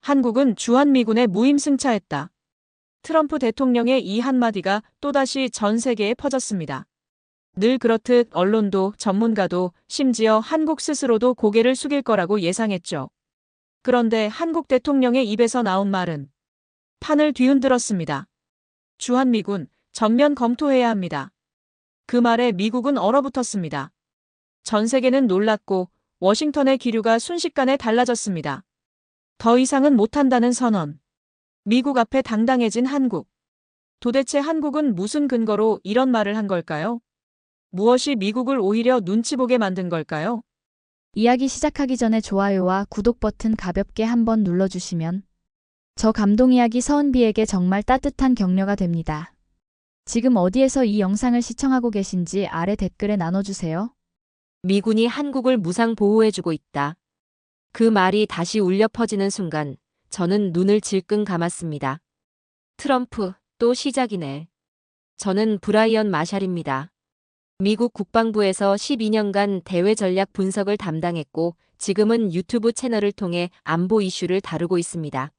한국은 주한미군에 무임승차했다. 트럼프 대통령의 이 한마디가 또다시 전 세계에 퍼졌습니다. 늘 그렇듯 언론도 전문가도 심지어 한국 스스로도 고개를 숙일 거라고 예상했죠. 그런데 한국 대통령의 입에서 나온 말은 판을 뒤흔들었습니다. 주한미군 전면 검토해야 합니다. 그 말에 미국은 얼어붙었습니다. 전 세계는 놀랐고 워싱턴의 기류가 순식간에 달라졌습니다. 더 이상은 못한다는 선언. 미국 앞에 당당해진 한국. 도대체 한국은 무슨 근거로 이런 말을 한 걸까요? 무엇이 미국을 오히려 눈치 보게 만든 걸까요? 이야기 시작하기 전에 좋아요와 구독 버튼 가볍게 한번 눌러주시면 저 감동 이야기 서은비에게 정말 따뜻한 격려가 됩니다. 지금 어디에서 이 영상을 시청하고 계신지 아래 댓글에 나눠주세요. 미군이 한국을 무상 보호해주고 있다. 그 말이 다시 울려 퍼지는 순간 저는 눈을 질끈 감았습니다. 트럼프, 또 시작이네. 저는 브라이언 마샬입니다. 미국 국방부에서 12년간 대외 전략 분석을 담당했고 지금은 유튜브 채널을 통해 안보 이슈를 다루고 있습니다.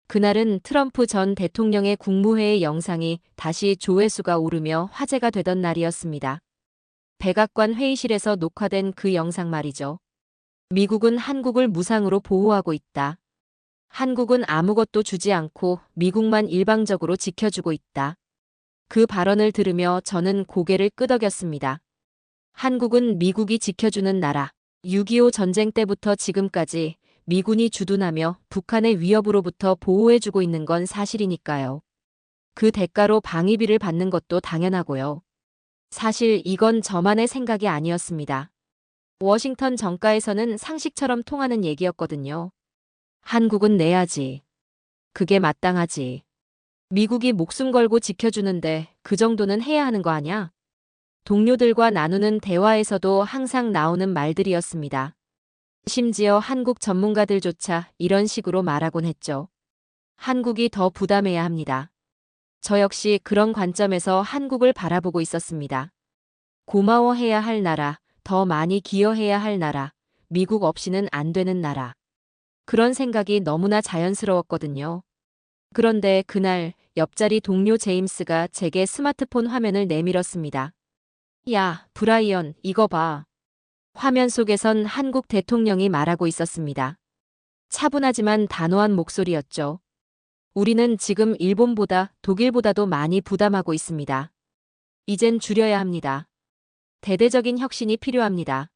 그날은 트럼프 전 대통령의 국무회의 영상이 다시 조회수가 오르며 화제가 되던 날이었습니다. 백악관 회의실에서 녹화된 그 영상 말이죠. 미국은 한국을 무상으로 보호하고 있다. 한국은 아무것도 주지 않고 미국만 일방적으로 지켜주고 있다. 그 발언을 들으며 저는 고개를 끄덕였습니다. 한국은 미국이 지켜주는 나라. 6.25 전쟁 때부터 지금까지 미군이 주둔하며 북한의 위협으로부터 보호해주고 있는 건 사실이니까요. 그 대가로 방위비를 받는 것도 당연하고요. 사실 이건 저만의 생각이 아니었습니다. 워싱턴 정가에서는 상식처럼 통하는 얘기였거든요. 한국은 내야지. 그게 마땅하지. 미국이 목숨 걸고 지켜주는데 그 정도는 해야 하는 거 아냐? 동료들과 나누는 대화에서도 항상 나오는 말들이었습니다. 심지어 한국 전문가들조차 이런 식으로 말하곤 했죠. 한국이 더 부담해야 합니다. 저 역시 그런 관점에서 한국을 바라보고 있었습니다. 고마워해야 할 나라, 더 많이 기여해야 할 나라, 미국 없이는 안 되는 나라. 그런 생각이 너무나 자연스러웠거든요. 그런데 그날 옆자리 동료 제임스가 제게 스마트폰 화면을 내밀었습니다. 야, 브라이언, 이거 봐. 화면 속에선 한국 대통령이 말하고 있었습니다. 차분하지만 단호한 목소리였죠. 우리는 지금 일본보다 독일보다도 많이 부담하고 있습니다. 이젠 줄여야 합니다. 대대적인 혁신이 필요합니다.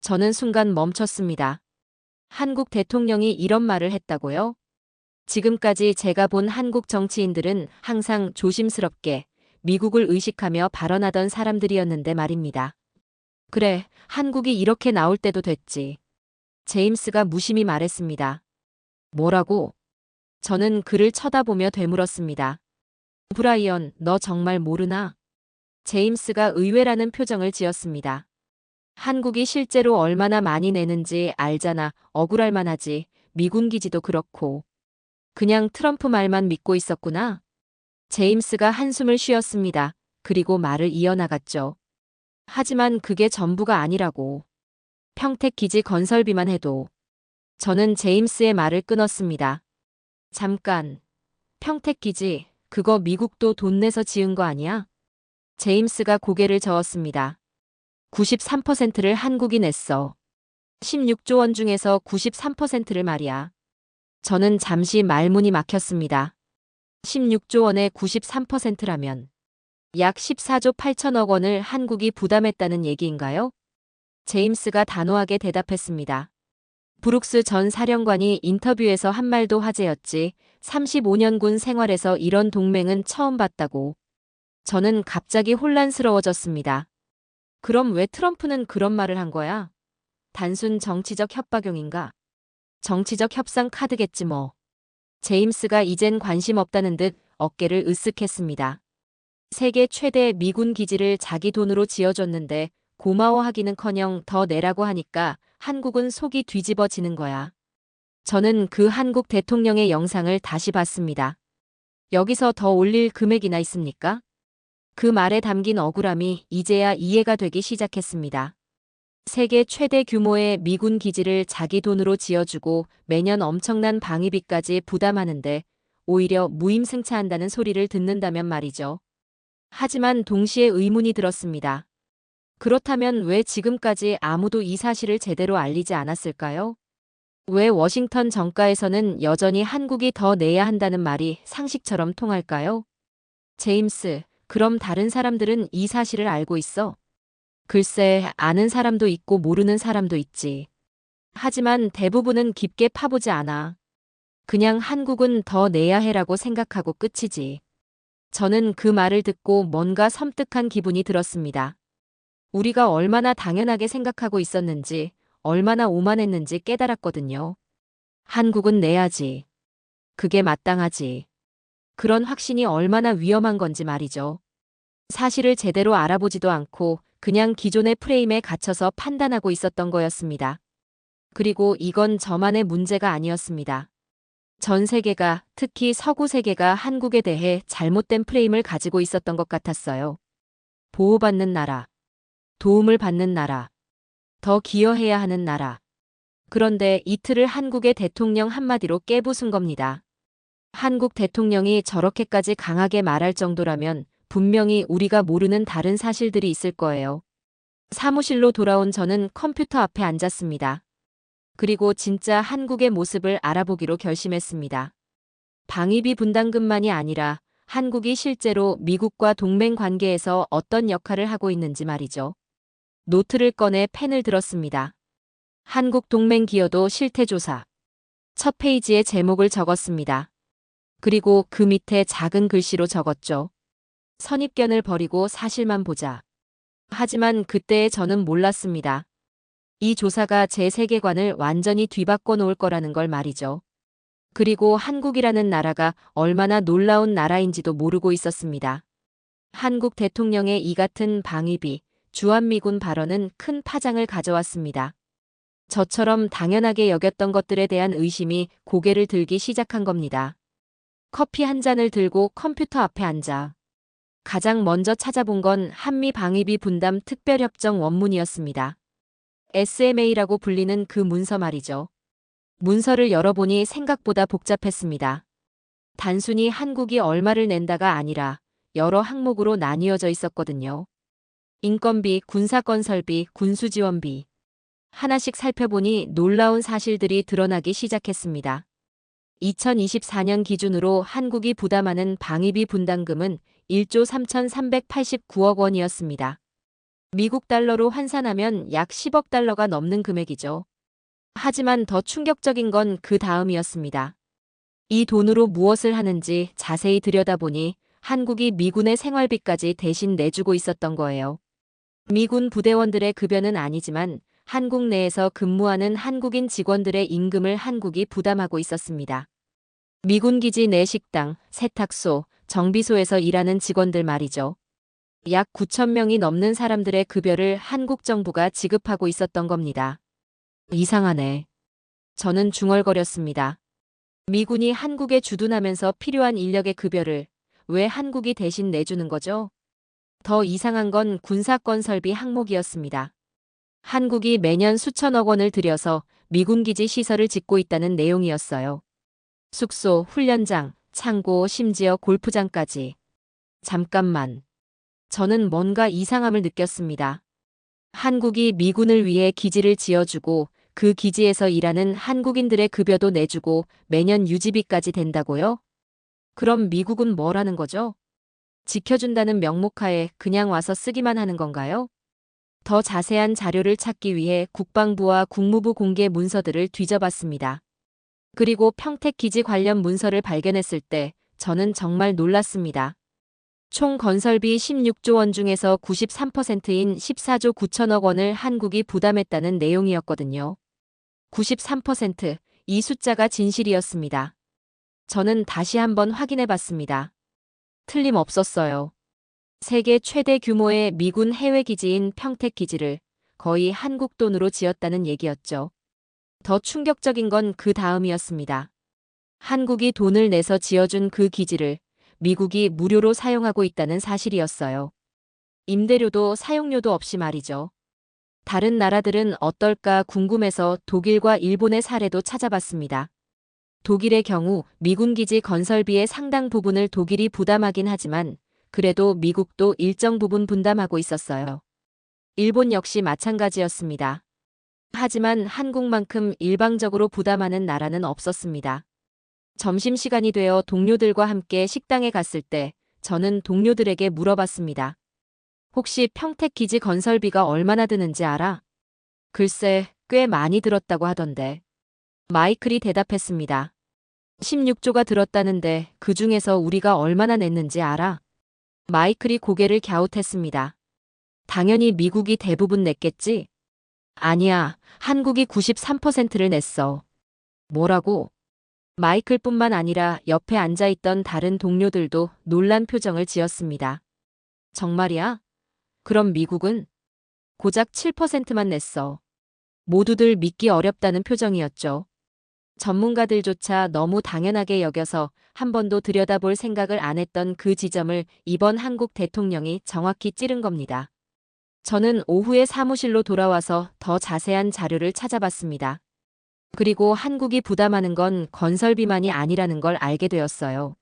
저는 순간 멈췄습니다. 한국 대통령이 이런 말을 했다고요? 지금까지 제가 본 한국 정치인들은 항상 조심스럽게 미국을 의식하며 발언하던 사람들이었는데 말입니다. 그래, 한국이 이렇게 나올 때도 됐지. 제임스가 무심히 말했습니다. 뭐라고? 저는 그를 쳐다보며 되물었습니다. 브라이언, 너 정말 모르나? 제임스가 의외라는 표정을 지었습니다. 한국이 실제로 얼마나 많이 내는지 알잖아. 억울할 만하지. 미군 기지도 그렇고. 그냥 트럼프 말만 믿고 있었구나. 제임스가 한숨을 쉬었습니다. 그리고 말을 이어나갔죠. 하지만 그게 전부가 아니라고. 평택 기지 건설비만 해도. 저는 제임스의 말을 끊었습니다. 잠깐. 평택 기지, 그거 미국도 돈 내서 지은 거 아니야? 제임스가 고개를 저었습니다. 93%를 한국이 냈어. 16조 원 중에서 93%를 말이야. 저는 잠시 말문이 막혔습니다. 16조 원의 93%라면 약 14조 8천억 원을 한국이 부담했다는 얘기인가요? 제임스가 단호하게 대답했습니다. 브룩스 전 사령관이 인터뷰에서 한 말도 화제였지. 35년 군 생활에서 이런 동맹은 처음 봤다고. 저는 갑자기 혼란스러워졌습니다. 그럼 왜 트럼프는 그런 말을 한 거야? 단순 정치적 협박용인가? 정치적 협상 카드겠지 뭐. 제임스가 이젠 관심 없다는 듯 어깨를 으쓱했습니다. 세계 최대 미군 기지를 자기 돈으로 지어줬는데 고마워하기는커녕 더 내라고 하니까 한국은 속이 뒤집어지는 거야. 저는 그 한국 대통령의 영상을 다시 봤습니다. 여기서 더 올릴 금액이나 있습니까? 그 말에 담긴 억울함이 이제야 이해가 되기 시작했습니다. 세계 최대 규모의 미군 기지를 자기 돈으로 지어주고 매년 엄청난 방위비까지 부담하는데 오히려 무임승차한다는 소리를 듣는다면 말이죠. 하지만 동시에 의문이 들었습니다. 그렇다면 왜 지금까지 아무도 이 사실을 제대로 알리지 않았을까요? 왜 워싱턴 정가에서는 여전히 한국이 더 내야 한다는 말이 상식처럼 통할까요? 제임스, 그럼 다른 사람들은 이 사실을 알고 있어? 글쎄, 아는 사람도 있고 모르는 사람도 있지. 하지만 대부분은 깊게 파보지 않아. 그냥 한국은 더 내야 해라고 생각하고 끝이지. 저는 그 말을 듣고 뭔가 섬뜩한 기분이 들었습니다. 우리가 얼마나 당연하게 생각하고 있었는지, 얼마나 오만했는지 깨달았거든요. 한국은 내야지. 그게 마땅하지. 그런 확신이 얼마나 위험한 건지 말이죠. 사실을 제대로 알아보지도 않고 그냥 기존의 프레임에 갇혀서 판단하고 있었던 거였습니다. 그리고 이건 저만의 문제가 아니었습니다. 전 세계가, 특히 서구 세계가 한국에 대해 잘못된 프레임을 가지고 있었던 것 같았어요. 보호받는 나라, 도움을 받는 나라, 더 기여해야 하는 나라. 그런데 이틀을 한국의 대통령 한마디로 깨부순 겁니다. 한국 대통령이 저렇게까지 강하게 말할 정도라면 분명히 우리가 모르는 다른 사실들이 있을 거예요. 사무실로 돌아온 저는 컴퓨터 앞에 앉았습니다. 그리고 진짜 한국의 모습을 알아보기로 결심했습니다. 방위비 분담금만이 아니라 한국이 실제로 미국과 동맹 관계에서 어떤 역할을 하고 있는지 말이죠. 노트를 꺼내 펜을 들었습니다. 한국 동맹 기여도 실태조사. 첫 페이지에 제목을 적었습니다. 그리고 그 밑에 작은 글씨로 적었죠. 선입견을 버리고 사실만 보자. 하지만 그때의 저는 몰랐습니다. 이 조사가 제 세계관을 완전히 뒤바꿔 놓을 거라는 걸 말이죠. 그리고 한국이라는 나라가 얼마나 놀라운 나라인지도 모르고 있었습니다. 한국 대통령의 이 같은 방위비, 주한미군 발언은 큰 파장을 가져왔습니다. 저처럼 당연하게 여겼던 것들에 대한 의심이 고개를 들기 시작한 겁니다. 커피 한 잔을 들고 컴퓨터 앞에 앉아 가장 먼저 찾아본 건 한미 방위비 분담 특별협정 원문이었습니다. SMA라고 불리는 그 문서 말이죠. 문서를 열어보니 생각보다 복잡했습니다. 단순히 한국이 얼마를 낸다가 아니라 여러 항목으로 나뉘어져 있었거든요. 인건비, 군사건설비, 군수지원비. 하나씩 살펴보니 놀라운 사실들이 드러나기 시작했습니다. 2024년 기준으로 한국이 부담하는 방위비 분담금은 1조 3,389억 원이었습니다. 미국 달러로 환산하면 약 10억 달러가 넘는 금액이죠. 하지만 더 충격적인 건 그 다음이었습니다. 이 돈으로 무엇을 하는지 자세히 들여다보니 한국이 미군의 생활비까지 대신 내주고 있었던 거예요. 미군 부대원들의 급여는 아니지만 한국 내에서 근무하는 한국인 직원들의 임금을 한국이 부담하고 있었습니다. 미군 기지 내 식당, 세탁소, 정비소에서 일하는 직원들 말이죠. 약 9천 명이 넘는 사람들의 급여를 한국 정부가 지급하고 있었던 겁니다. 이상하네. 저는 중얼거렸습니다. 미군이 한국에 주둔하면서 필요한 인력의 급여를 왜 한국이 대신 내주는 거죠? 더 이상한 건 군사건설비 항목이었습니다. 한국이 매년 수천억 원을 들여서 미군 기지 시설을 짓고 있다는 내용이었어요. 숙소, 훈련장, 창고, 심지어 골프장까지. 잠깐만. 저는 뭔가 이상함을 느꼈습니다. 한국이 미군을 위해 기지를 지어주고 그 기지에서 일하는 한국인들의 급여도 내주고 매년 유지비까지 된다고요? 그럼 미국은 뭘 하는 거죠? 지켜준다는 명목하에 그냥 와서 쓰기만 하는 건가요? 더 자세한 자료를 찾기 위해 국방부와 국무부 공개 문서들을 뒤져봤습니다. 그리고 평택 기지 관련 문서를 발견했을 때 저는 정말 놀랐습니다. 총 건설비 16조 원 중에서 93%인 14조 9천억 원을 한국이 부담했다는 내용이었거든요. 93%, 이 숫자가 진실이었습니다. 저는 다시 한번 확인해 봤습니다. 틀림없었어요. 세계 최대 규모의 미군 해외 기지인 평택 기지를 거의 한국 돈으로 지었다는 얘기였죠. 더 충격적인 건 그 다음이었습니다. 한국이 돈을 내서 지어준 그 기지를 미국이 무료로 사용하고 있다는 사실이었어요. 임대료도 사용료도 없이 말이죠. 다른 나라들은 어떨까 궁금해서 독일과 일본의 사례도 찾아봤습니다. 독일의 경우 미군 기지 건설비의 상당 부분을 독일이 부담하긴 하지만 그래도 미국도 일정 부분 분담하고 있었어요. 일본 역시 마찬가지였습니다. 하지만 한국만큼 일방적으로 부담하는 나라는 없었습니다. 점심시간이 되어 동료들과 함께 식당에 갔을 때 저는 동료들에게 물어봤습니다. 혹시 평택 기지 건설비가 얼마나 드는지 알아? 글쎄, 꽤 많이 들었다고 하던데. 마이클이 대답했습니다. 16조가 들었다는데 그 중에서 우리가 얼마나 냈는지 알아? 마이클이 고개를 갸웃했습니다. 당연히 미국이 대부분 냈겠지? 아니야, 한국이 93%를 냈어. 뭐라고? 마이클뿐만 아니라 옆에 앉아있던 다른 동료들도 놀란 표정을 지었습니다. 정말이야? 그럼 미국은? 고작 7%만 냈어. 모두들 믿기 어렵다는 표정이었죠. 전문가들조차 너무 당연하게 여겨서 한 번도 들여다볼 생각을 안 했던 그 지점을 이번 한국 대통령이 정확히 찌른 겁니다. 저는 오후에 사무실로 돌아와서 더 자세한 자료를 찾아봤습니다. 그리고 한국이 부담하는 건 건설비만이 아니라는 걸 알게 되었어요.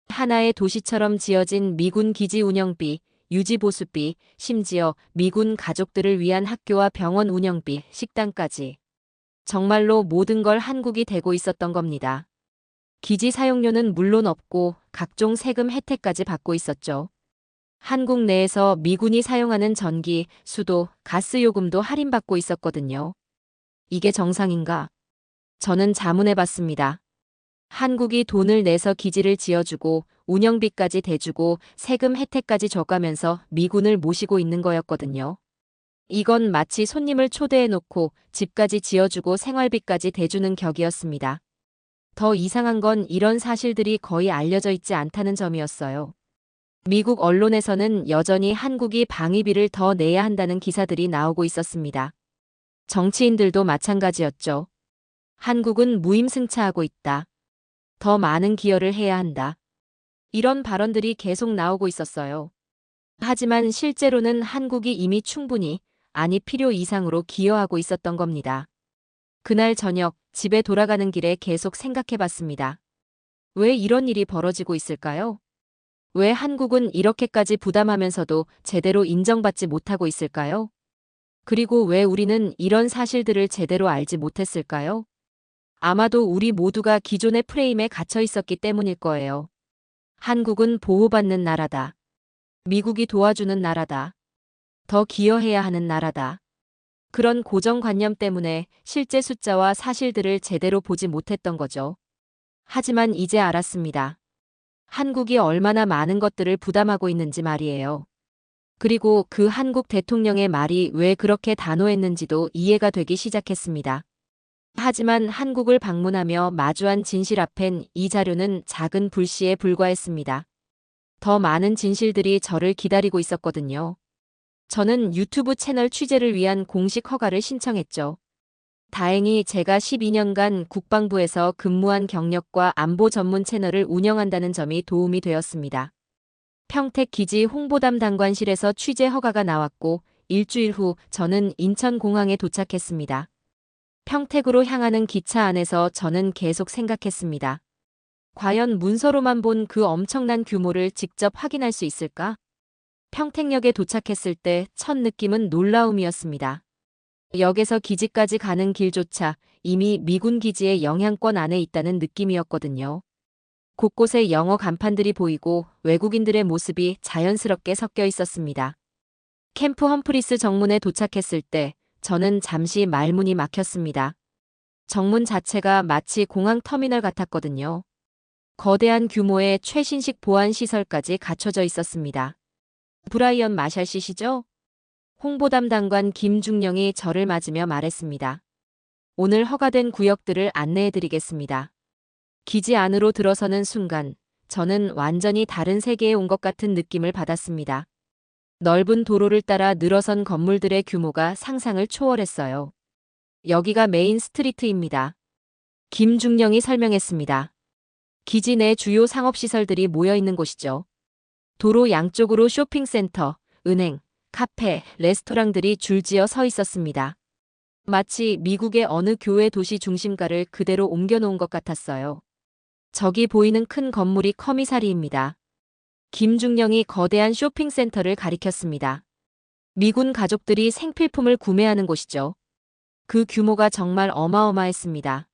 하나의 도시처럼 지어진 미군 기지 운영비, 유지 보수비, 심지어 미군 가족들을 위한 학교와 병원 운영비, 식당까지. 정말로 모든 걸 한국이 대고 있었던 겁니다. 기지 사용료는 물론 없고 각종 세금 혜택까지 받고 있었죠. 한국 내에서 미군이 사용하는 전기, 수도, 가스 요금도 할인받고 있었거든요. 이게 정상인가? 저는 자문해봤습니다. 한국이 돈을 내서 기지를 지어주고 운영비까지 대주고 세금 혜택까지 줘가면서 미군을 모시고 있는 거였거든요. 이건 마치 손님을 초대해놓고 집까지 지어주고 생활비까지 대주는 격이었습니다. 더 이상한 건 이런 사실들이 거의 알려져 있지 않다는 점이었어요. 미국 언론에서는 여전히 한국이 방위비를 더 내야 한다는 기사들이 나오고 있었습니다. 정치인들도 마찬가지였죠. 한국은 무임승차하고 있다. 더 많은 기여를 해야 한다. 이런 발언들이 계속 나오고 있었어요. 하지만 실제로는 한국이 이미 충분히, 아니 필요 이상으로 기여하고 있었던 겁니다. 그날 저녁 집에 돌아가는 길에 계속 생각해봤습니다. 왜 이런 일이 벌어지고 있을까요? 왜 한국은 이렇게까지 부담하면서도 제대로 인정받지 못하고 있을까요? 그리고 왜 우리는 이런 사실들을 제대로 알지 못했을까요? 아마도 우리 모두가 기존의 프레임에 갇혀 있었기 때문일 거예요. 한국은 보호받는 나라다. 미국이 도와주는 나라다. 더 기여해야 하는 나라다. 그런 고정관념 때문에 실제 숫자와 사실들을 제대로 보지 못했던 거죠. 하지만 이제 알았습니다. 한국이 얼마나 많은 것들을 부담하고 있는지 말이에요. 그리고 그 한국 대통령의 말이 왜 그렇게 단호했는지도 이해가 되기 시작했습니다. 하지만 한국을 방문하며 마주한 진실 앞엔 이 자료는 작은 불씨에 불과했습니다. 더 많은 진실들이 저를 기다리고 있었거든요. 저는 유튜브 채널 취재를 위한 공식 허가를 신청했죠. 다행히 제가 12년간 국방부에서 근무한 경력과 안보 전문 채널을 운영한다는 점이 도움이 되었습니다. 평택 기지 홍보담당관실에서 취재 허가가 나왔고 일주일 후 저는 인천공항에 도착했습니다. 평택으로 향하는 기차 안에서 저는 계속 생각했습니다. 과연 문서로만 본 그 엄청난 규모를 직접 확인할 수 있을까? 평택역에 도착했을 때 첫 느낌은 놀라움이었습니다. 역에서 기지까지 가는 길조차 이미 미군 기지의 영향권 안에 있다는 느낌이었거든요. 곳곳에 영어 간판들이 보이고 외국인들의 모습이 자연스럽게 섞여 있었습니다. 캠프 험프리스 정문에 도착했을 때 저는 잠시 말문이 막혔습니다. 정문 자체가 마치 공항 터미널 같았거든요. 거대한 규모의 최신식 보안 시설까지 갖춰져 있었습니다. 브라이언 마샬 씨시죠? 홍보 담당관 김중령이 저를 맞으며 말했습니다. 오늘 허가된 구역들을 안내해드리겠습니다. 기지 안으로 들어서는 순간 저는 완전히 다른 세계에 온 것 같은 느낌을 받았습니다. 넓은 도로를 따라 늘어선 건물들의 규모가 상상을 초월했어요. 여기가 메인 스트리트입니다. 김중령이 설명했습니다. 기지 내 주요 상업시설들이 모여 있는 곳이죠. 도로 양쪽으로 쇼핑센터, 은행, 카페, 레스토랑들이 줄지어 서 있었습니다. 마치 미국의 어느 교외 도시 중심가를 그대로 옮겨놓은 것 같았어요. 저기 보이는 큰 건물이 커미사리입니다. 김중령이 거대한 쇼핑센터를 가리켰습니다. 미군 가족들이 생필품을 구매하는 곳이죠. 그 규모가 정말 어마어마했습니다.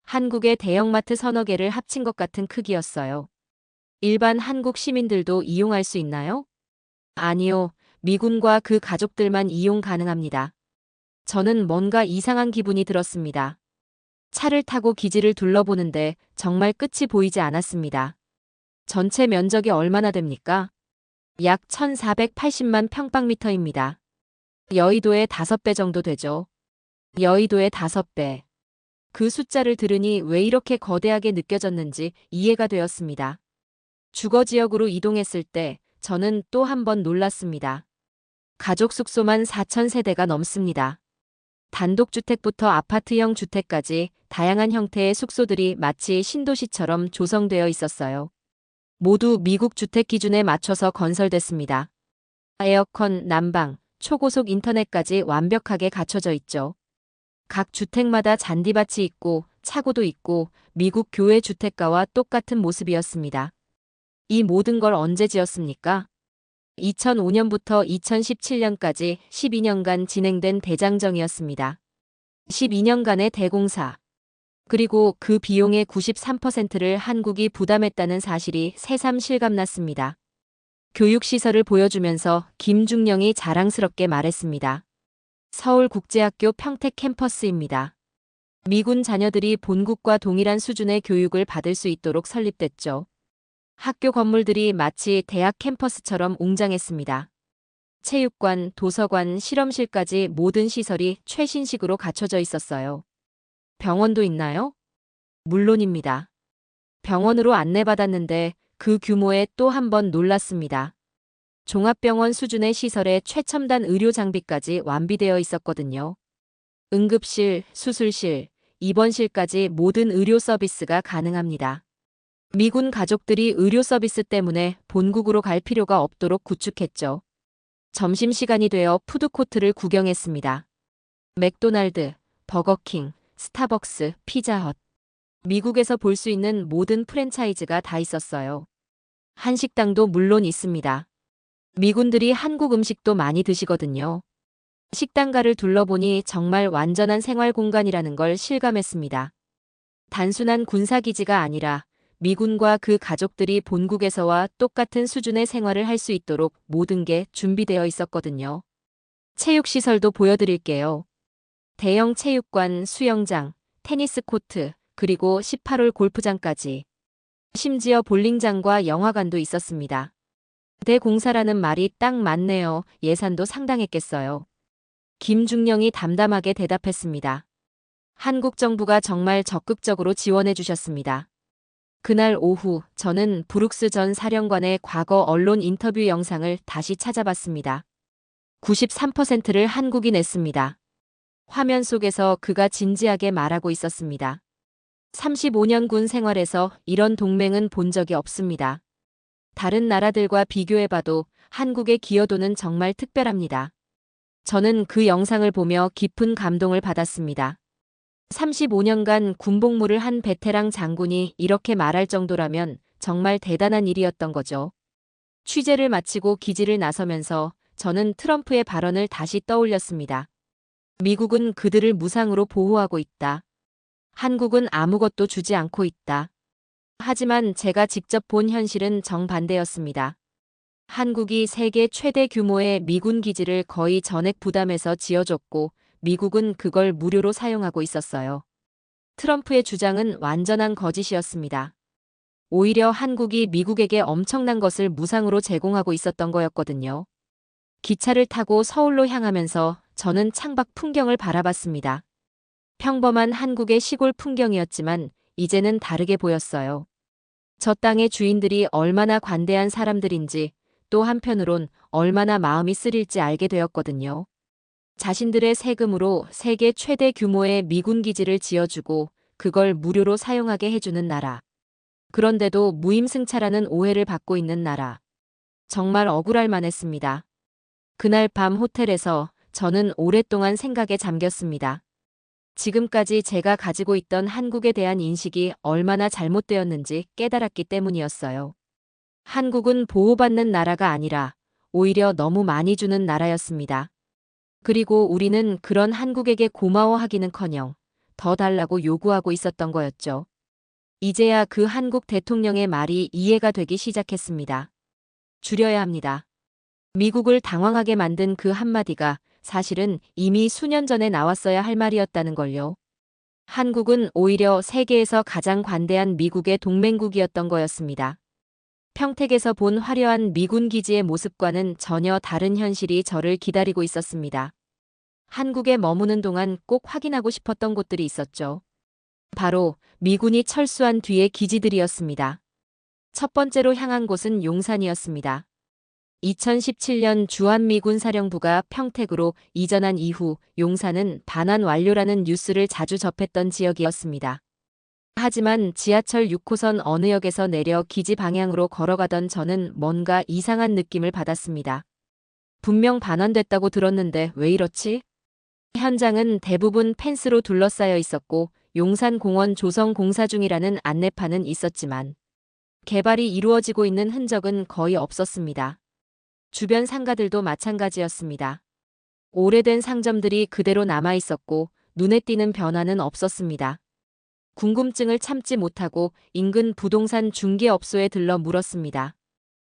한국의 대형마트 서너 개를 합친 것 같은 크기였어요. 일반 한국 시민들도 이용할 수 있나요? 아니요. 미군과 그 가족들만 이용 가능합니다. 저는 뭔가 이상한 기분이 들었습니다. 차를 타고 기지를 둘러보는데 정말 끝이 보이지 않았습니다. 전체 면적이 얼마나 됩니까? 약 1480만 평방미터입니다. 여의도의 5배 정도 되죠. 여의도의 5배. 그 숫자를 들으니 왜 이렇게 거대하게 느껴졌는지 이해가 되었습니다. 주거 지역으로 이동했을 때 저는 또 한 번 놀랐습니다. 가족 숙소만 4,000세대가 넘습니다. 단독주택부터 아파트형 주택까지 다양한 형태의 숙소들이 마치 신도시처럼 조성되어 있었어요. 모두 미국 주택 기준에 맞춰서 건설됐습니다. 에어컨, 난방, 초고속 인터넷까지 완벽하게 갖춰져 있죠. 각 주택마다 잔디밭이 있고 차고도 있고 미국 교외 주택가와 똑같은 모습이었습니다. 이 모든 걸 언제 지었습니까? 2005년부터 2017년까지 12년간 진행된 대장정이었습니다. 12년간의 대공사. 그리고 그 비용의 93%를 한국이 부담했다는 사실이 새삼 실감났습니다. 교육시설을 보여주면서 김중령이 자랑스럽게 말했습니다. 서울국제학교 평택 캠퍼스입니다. 미군 자녀들이 본국과 동일한 수준의 교육을 받을 수 있도록 설립됐죠. 학교 건물들이 마치 대학 캠퍼스처럼 웅장했습니다. 체육관, 도서관, 실험실까지 모든 시설이 최신식으로 갖춰져 있었어요. 병원도 있나요? 물론입니다. 병원으로 안내받았는데 그 규모에 또 한 번 놀랐습니다. 종합병원 수준의 시설에 최첨단 의료 장비까지 완비되어 있었거든요. 응급실, 수술실, 입원실까지 모든 의료 서비스가 가능합니다. 미군 가족들이 의료 서비스 때문에 본국으로 갈 필요가 없도록 구축했죠. 점심시간이 되어 푸드코트를 구경했습니다. 맥도날드, 버거킹, 스타벅스, 피자헛. 미국에서 볼 수 있는 모든 프랜차이즈가 다 있었어요. 한식당도 물론 있습니다. 미군들이 한국 음식도 많이 드시거든요. 식당가를 둘러보니 정말 완전한 생활 공간이라는 걸 실감했습니다. 단순한 군사기지가 아니라 미군과 그 가족들이 본국에서와 똑같은 수준의 생활을 할 수 있도록 모든 게 준비되어 있었거든요. 체육시설도 보여드릴게요. 대형 체육관, 수영장, 테니스 코트, 그리고 18홀 골프장까지. 심지어 볼링장과 영화관도 있었습니다. 대공사라는 말이 딱 맞네요. 예산도 상당했겠어요. 김중령이 담담하게 대답했습니다. 한국 정부가 정말 적극적으로 지원해 주셨습니다. 그날 오후 저는 브룩스 전 사령관의 과거 언론 인터뷰 영상을 다시 찾아봤습니다. 93%를 한국이 냈습니다. 화면 속에서 그가 진지하게 말하고 있었습니다. 35년 군 생활에서 이런 동맹은 본 적이 없습니다. 다른 나라들과 비교해봐도 한국의 기여도는 정말 특별합니다. 저는 그 영상을 보며 깊은 감동을 받았습니다. 35년간 군복무를 한 베테랑 장군이 이렇게 말할 정도라면 정말 대단한 일이었던 거죠. 취재를 마치고 기지를 나서면서 저는 트럼프의 발언을 다시 떠올렸습니다. 미국은 그들을 무상으로 보호하고 있다. 한국은 아무것도 주지 않고 있다. 하지만 제가 직접 본 현실은 정반대였습니다. 한국이 세계 최대 규모의 미군 기지를 거의 전액 부담해서 지어줬고 미국은 그걸 무료로 사용하고 있었어요. 트럼프의 주장은 완전한 거짓이었습니다. 오히려 한국이 미국에게 엄청난 것을 무상으로 제공하고 있었던 거였거든요. 기차를 타고 서울로 향하면서 저는 창밖 풍경을 바라봤습니다. 평범한 한국의 시골 풍경이었지만 이제는 다르게 보였어요. 저 땅의 주인들이 얼마나 관대한 사람들인지 또 한편으론 얼마나 마음이 쓰릴지 알게 되었거든요. 자신들의 세금으로 세계 최대 규모의 미군 기지를 지어주고 그걸 무료로 사용하게 해주는 나라. 그런데도 무임승차라는 오해를 받고 있는 나라. 정말 억울할 만했습니다. 그날 밤 호텔에서 저는 오랫동안 생각에 잠겼습니다. 지금까지 제가 가지고 있던 한국에 대한 인식이 얼마나 잘못되었는지 깨달았기 때문이었어요. 한국은 보호받는 나라가 아니라 오히려 너무 많이 주는 나라였습니다. 그리고 우리는 그런 한국에게 고마워하기는커녕 더 달라고 요구하고 있었던 거였죠. 이제야 그 한국 대통령의 말이 이해가 되기 시작했습니다. 줄여야 합니다. 미국을 당황하게 만든 그 한마디가 사실은 이미 수년 전에 나왔어야 할 말이었다는 걸요. 한국은 오히려 세계에서 가장 관대한 미국의 동맹국이었던 거였습니다. 평택에서 본 화려한 미군 기지의 모습과는 전혀 다른 현실이 저를 기다리고 있었습니다. 한국에 머무는 동안 꼭 확인하고 싶었던 곳들이 있었죠. 바로 미군이 철수한 뒤의 기지들이었습니다. 첫 번째로 향한 곳은 용산이었습니다. 2017년 주한미군 사령부가 평택으로 이전한 이후 용산은 반환 완료라는 뉴스를 자주 접했던 지역이었습니다. 하지만 지하철 6호선 어느 역에서 내려 기지 방향으로 걸어가던 저는 뭔가 이상한 느낌을 받았습니다. 분명 반환됐다고 들었는데 왜 이렇지? 현장은 대부분 펜스로 둘러싸여 있었고 용산공원 조성 공사 중이라는 안내판은 있었지만 개발이 이루어지고 있는 흔적은 거의 없었습니다. 주변 상가들도 마찬가지였습니다. 오래된 상점들이 그대로 남아 있었고 눈에 띄는 변화는 없었습니다. 궁금증을 참지 못하고 인근 부동산 중개업소에 들러 물었습니다.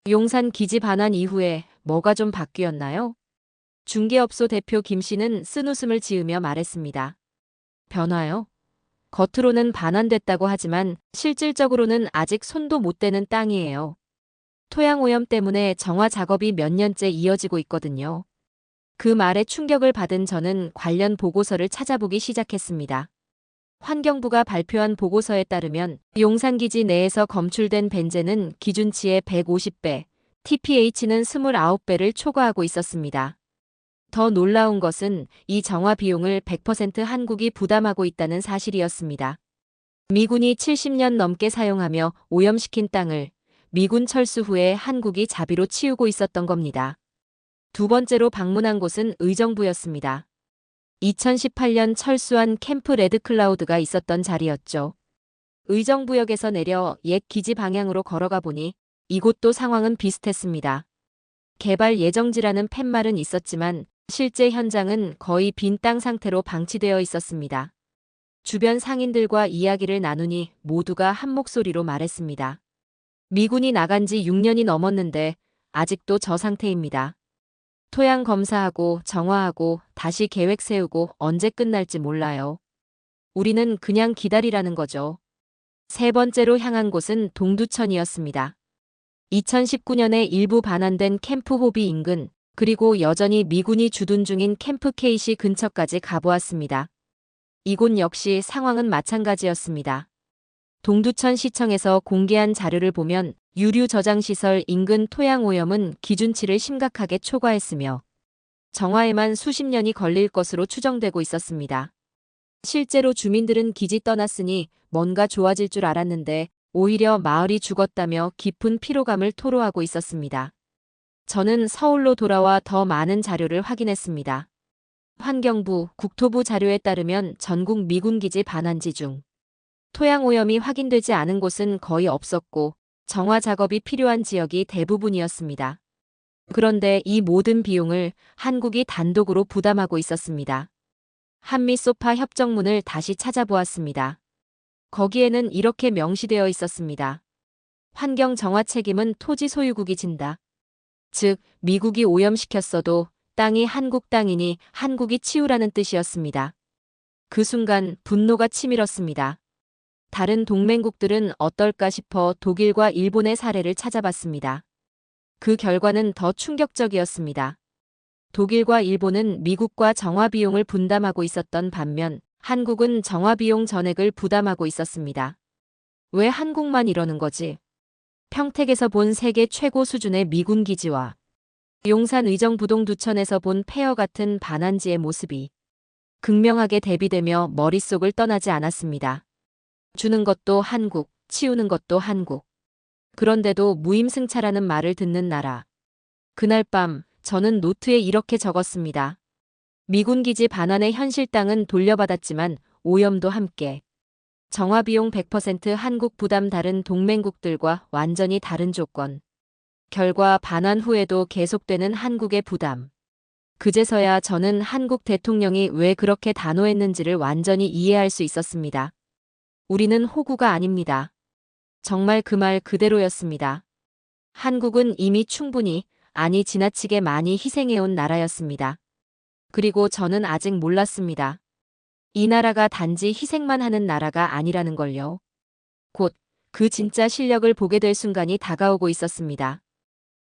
용산 기지 반환 이후에 뭐가 좀 바뀌었나요? 중개업소 대표 김 씨는 쓴웃음을 지으며 말했습니다. 변화요? 겉으로는 반환됐다고 하지만 실질적으로는 아직 손도 못 대는 땅이에요. 토양오염 때문에 정화 작업이 몇 년째 이어지고 있거든요. 그 말에 충격을 받은 저는 관련 보고서를 찾아보기 시작했습니다. 환경부가 발표한 보고서에 따르면 용산기지 내에서 검출된 벤젠은 기준치의 150배, TPH는 29배를 초과하고 있었습니다. 더 놀라운 것은 이 정화 비용을 100% 한국이 부담하고 있다는 사실이었습니다. 미군이 70년 넘게 사용하며 오염시킨 땅을 미군 철수 후에 한국이 자비로 치우고 있었던 겁니다. 두 번째로 방문한 곳은 의정부였습니다. 2018년 철수한 캠프 레드클라우드가 있었던 자리였죠. 의정부역에서 내려 옛 기지 방향으로 걸어가 보니 이곳도 상황은 비슷했습니다. 개발 예정지라는 팻말은 있었지만 실제 현장은 거의 빈 땅 상태로 방치되어 있었습니다. 주변 상인들과 이야기를 나누니 모두가 한 목소리로 말했습니다. 미군이 나간 지 6년이 넘었는데 아직도 저 상태입니다. 토양 검사하고 정화하고 다시 계획 세우고 언제 끝날지 몰라요. 우리는 그냥 기다리라는 거죠. 세 번째로 향한 곳은 동두천이었습니다. 2019년에 일부 반환된 캠프 호비 인근, 그리고 여전히 미군이 주둔 중인 캠프 KC 근처까지 가보았습니다. 이곳 역시 상황은 마찬가지였습니다. 동두천 시청에서 공개한 자료를 보면 유류 저장시설 인근 토양 오염은 기준치를 심각하게 초과했으며 정화에만 수십 년이 걸릴 것으로 추정되고 있었습니다. 실제로 주민들은 기지 떠났으니 뭔가 좋아질 줄 알았는데 오히려 마을이 죽었다며 깊은 피로감을 토로하고 있었습니다. 저는 서울로 돌아와 더 많은 자료를 확인했습니다. 환경부, 국토부 자료에 따르면 전국 미군기지 반환지 중 토양 오염이 확인되지 않은 곳은 거의 없었고 정화 작업이 필요한 지역이 대부분이었습니다. 그런데 이 모든 비용을 한국이 단독으로 부담하고 있었습니다. 한미 소파 협정문을 다시 찾아보았습니다. 거기에는 이렇게 명시되어 있었습니다. 환경 정화 책임은 토지 소유국이 진다. 즉, 미국이 오염시켰어도 땅이 한국 땅이니 한국이 치우라는 뜻이었습니다. 그 순간 분노가 치밀었습니다. 다른 동맹국들은 어떨까 싶어 독일과 일본의 사례를 찾아봤습니다. 그 결과는 더 충격적이었습니다. 독일과 일본은 미국과 정화 비용을 분담하고 있었던 반면 한국은 정화 비용 전액을 부담하고 있었습니다. 왜 한국만 이러는 거지? 평택에서 본 세계 최고 수준의 미군 기지와 용산 의정부동 두천에서 본 폐허 같은 반환지의 모습이 극명하게 대비되며 머릿속을 떠나지 않았습니다. 주는 것도 한국, 치우는 것도 한국. 그런데도 무임승차라는 말을 듣는 나라. 그날 밤 저는 노트에 이렇게 적었습니다. 미군 기지 반환의 현실 땅은 돌려받았지만 오염도 함께. 정화비용 100% 한국 부담 다른 동맹국들과 완전히 다른 조건. 결과 반환 후에도 계속되는 한국의 부담. 그제서야 저는 한국 대통령이 왜 그렇게 단호했는지를 완전히 이해할 수 있었습니다. 우리는 호구가 아닙니다. 정말 그 말 그대로였습니다. 한국은 이미 충분히, 아니 지나치게 많이 희생해온 나라였습니다. 그리고 저는 아직 몰랐습니다. 이 나라가 단지 희생만 하는 나라가 아니라는 걸요. 곧 그 진짜 실력을 보게 될 순간이 다가오고 있었습니다.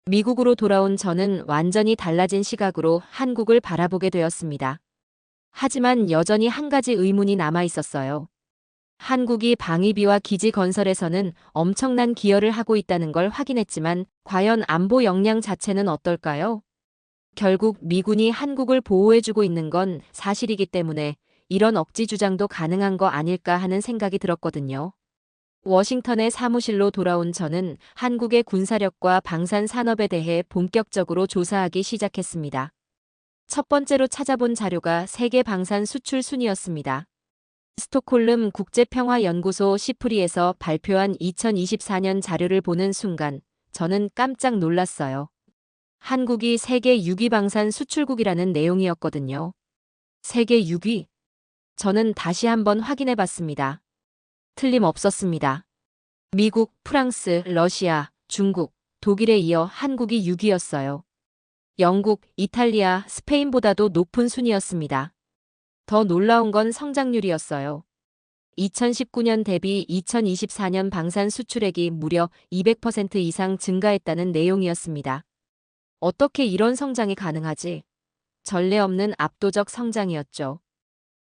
미국으로 돌아온 저는 완전히 달라진 시각으로 한국을 바라보게 되었습니다. 하지만 여전히 한 가지 의문이 남아 있었어요. 한국이 방위비와 기지 건설에서는 엄청난 기여를 하고 있다는 걸 확인했지만 과연 안보 역량 자체는 어떨까요? 결국 미군이 한국을 보호해주고 있는 건 사실이기 때문에 이런 억지 주장도 가능한 거 아닐까 하는 생각이 들었거든요. 워싱턴의 사무실로 돌아온 저는 한국의 군사력과 방산 산업에 대해 본격적으로 조사하기 시작했습니다. 첫 번째로 찾아본 자료가 세계 방산 수출 순위였습니다. 스톡홀름 국제평화연구소 시프리에서 발표한 2024년 자료를 보는 순간 저는 깜짝 놀랐어요. 한국이 세계 6위 방산 수출국이라는 내용이었거든요. 세계 6위? 저는 다시 한번 확인해 봤습니다. 틀림없었습니다. 미국, 프랑스, 러시아, 중국, 독일에 이어 한국이 6위였어요. 영국, 이탈리아, 스페인보다도 높은 순위였습니다. 더 놀라운 건 성장률이었어요. 2019년 대비 2024년 방산 수출액이 무려 200% 이상 증가했다는 내용이었습니다. 어떻게 이런 성장이 가능하지? 전례 없는 압도적 성장이었죠.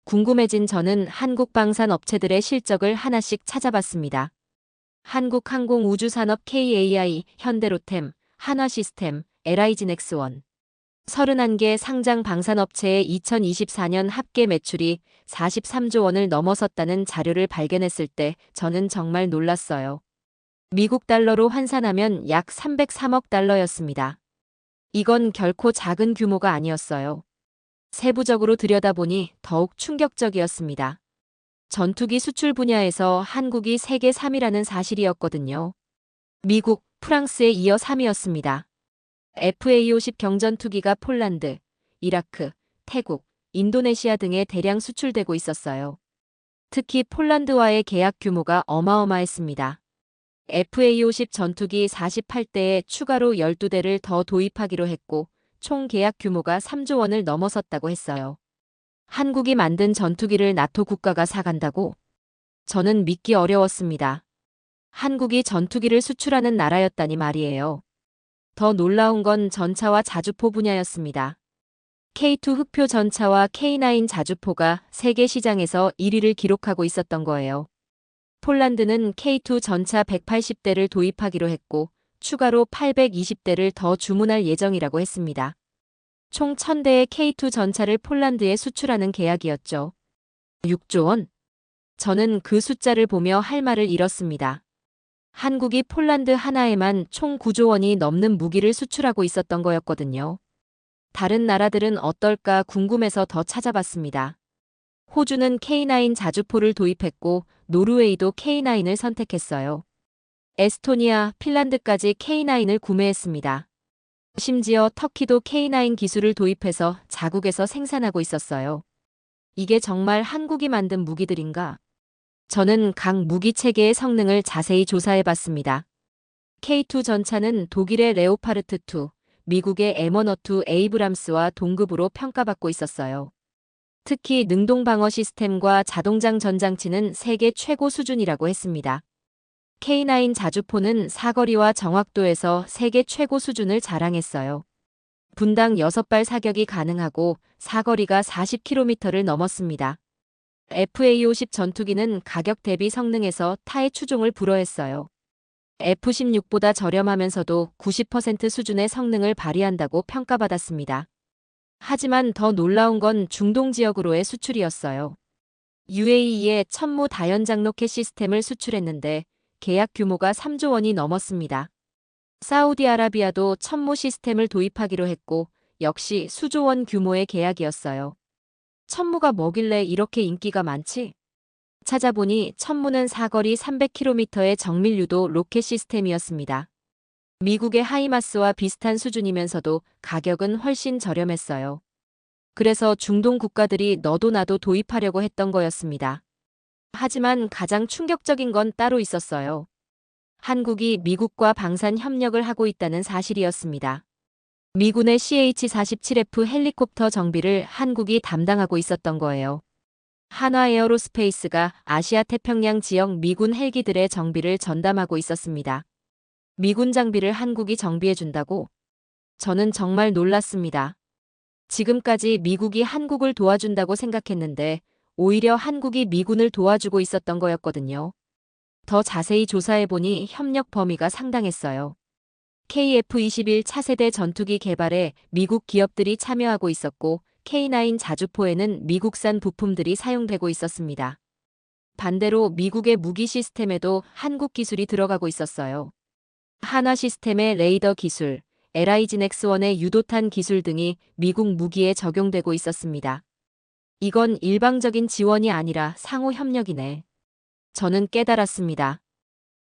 궁금해진 저는 한국 방산 업체들의 실적을 하나씩 찾아봤습니다. 한국항공우주산업 KAI, 현대로템, 한화시스템, LI진엑스원. 31개 상장 방산업체의 2024년 합계 매출이 43조 원을 넘어섰다는 자료를 발견했을 때 저는 정말 놀랐어요. 미국 달러로 환산하면 약 303억 달러였습니다. 이건 결코 작은 규모가 아니었어요. 세부적으로 들여다보니 더욱 충격적이었습니다. 전투기 수출 분야에서 한국이 세계 3위라는 사실이었거든요. 미국, 프랑스에 이어 3위였습니다. FA-50 경전투기가 폴란드, 이라크, 태국, 인도네시아 등에 대량 수출되고 있었어요. 특히 폴란드와의 계약 규모가 어마어마했습니다. FA-50 전투기 48대에 추가로 12대를 더 도입하기로 했고 총 계약 규모가 3조 원을 넘어섰다고 했어요. 한국이 만든 전투기를 나토 국가가 사간다고? 저는 믿기 어려웠습니다. 한국이 전투기를 수출하는 나라였다니 말이에요. 더 놀라운 건 전차와 자주포 분야였습니다. K2 흑표 전차와 K9 자주포가 세계 시장에서 1위를 기록하고 있었던 거예요. 폴란드는 K2 전차 180대를 도입하기로 했고 추가로 820대를 더 주문할 예정이라고 했습니다. 총 1000대의 K2 전차를 폴란드에 수출하는 계약이었죠. 6조 원? 저는 그 숫자를 보며 할 말을 잃었습니다. 한국이 폴란드 하나에만 총 9조 원이 넘는 무기를 수출하고 있었던 거였거든요. 다른 나라들은 어떨까 궁금해서 더 찾아봤습니다. 호주는 K9 자주포를 도입했고 노르웨이도 K9을 선택했어요. 에스토니아, 핀란드까지 K9을 구매했습니다. 심지어 터키도 K9 기술을 도입해서 자국에서 생산하고 있었어요. 이게 정말 한국이 만든 무기들인가? 저는 각 무기 체계의 성능을 자세히 조사해봤습니다. K2 전차는 독일의 레오파르트2, 미국의 M102 에이브람스와 동급으로 평가받고 있었어요. 특히 능동 방어 시스템과 자동장 전장치는 세계 최고 수준이라고 했습니다. K9 자주포는 사거리와 정확도에서 세계 최고 수준을 자랑했어요. 분당 6발 사격이 가능하고 사거리가 40km를 넘었습니다. FA-50 전투기는 가격 대비 성능에서 타의 추종을 불허했어요. F-16보다 저렴하면서도 90% 수준의 성능을 발휘한다고 평가받았습니다. 하지만 더 놀라운 건 중동 지역으로의 수출이었어요. UAE에 천무 다연장 로켓 시스템을 수출했는데 계약 규모가 3조 원이 넘었습니다. 사우디아라비아도 천무 시스템을 도입하기로 했고 역시 수조 원 규모의 계약이었어요. 천무가 뭐길래 이렇게 인기가 많지? 찾아보니 천무는 사거리 300km의 정밀유도 로켓 시스템이었습니다. 미국의 하이마스와 비슷한 수준이면서도 가격은 훨씬 저렴했어요. 그래서 중동 국가들이 너도 나도 도입하려고 했던 거였습니다. 하지만 가장 충격적인 건 따로 있었어요. 한국이 미국과 방산 협력을 하고 있다는 사실이었습니다. 미군의 CH-47F 헬리콥터 정비를 한국이 담당하고 있었던 거예요. 한화에어로스페이스가 아시아 태평양 지역 미군 헬기들의 정비를 전담하고 있었습니다. 미군 장비를 한국이 정비해준다고? 저는 정말 놀랐습니다. 지금까지 미국이 한국을 도와준다고 생각했는데 오히려 한국이 미군을 도와주고 있었던 거였거든요. 더 자세히 조사해보니 협력 범위가 상당했어요. KF-21 차세대 전투기 개발에 미국 기업들이 참여하고 있었고 K9 자주포에는 미국산 부품들이 사용되고 있었습니다. 반대로 미국의 무기 시스템에도 한국 기술이 들어가고 있었어요. 한화 시스템의 레이더 기술, LIGN-X1의 유도탄 기술 등이 미국 무기에 적용되고 있었습니다. 이건 일방적인 지원이 아니라 상호 협력이네. 저는 깨달았습니다.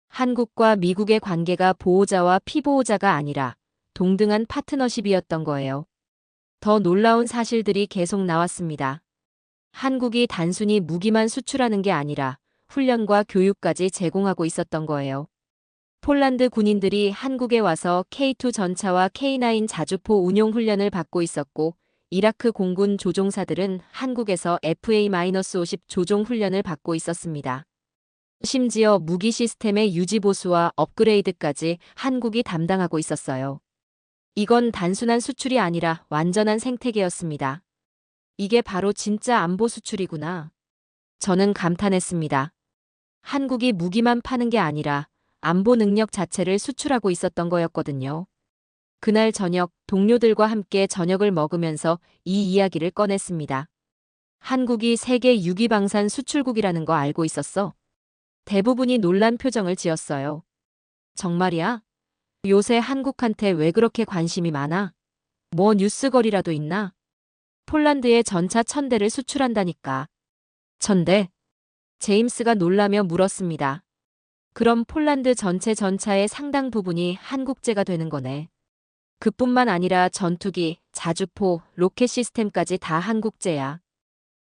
한국과 미국의 관계가 보호자와 피보호자가 아니라 동등한 파트너십이었던 거예요. 더 놀라운 사실들이 계속 나왔습니다. 한국이 단순히 무기만 수출하는 게 아니라 훈련과 교육까지 제공하고 있었던 거예요. 폴란드 군인들이 한국에 와서 K2 전차와 K9 자주포 운용 훈련을 받고 있었고, 이라크 공군 조종사들은 한국에서 FA-50 조종 훈련을 받고 있었습니다. 심지어 무기 시스템의 유지 보수와 업그레이드까지 한국이 담당하고 있었어요. 이건 단순한 수출이 아니라 완전한 생태계였습니다. 이게 바로 진짜 안보 수출이구나. 저는 감탄했습니다. 한국이 무기만 파는 게 아니라 안보 능력 자체를 수출하고 있었던 거였거든요. 그날 저녁 동료들과 함께 저녁을 먹으면서 이 이야기를 꺼냈습니다. 한국이 세계 유기방산 수출국이라는 거 알고 있었어? 대부분이 놀란 표정을 지었어요. 정말이야? 요새 한국한테 왜 그렇게 관심이 많아? 뭐 뉴스거리라도 있나? 폴란드에 전차 1000대를 수출한다니까. 1000대? 제임스가 놀라며 물었습니다. 그럼 폴란드 전체 전차의 상당 부분이 한국제가 되는 거네. 그뿐만 아니라 전투기, 자주포, 로켓 시스템까지 다 한국제야.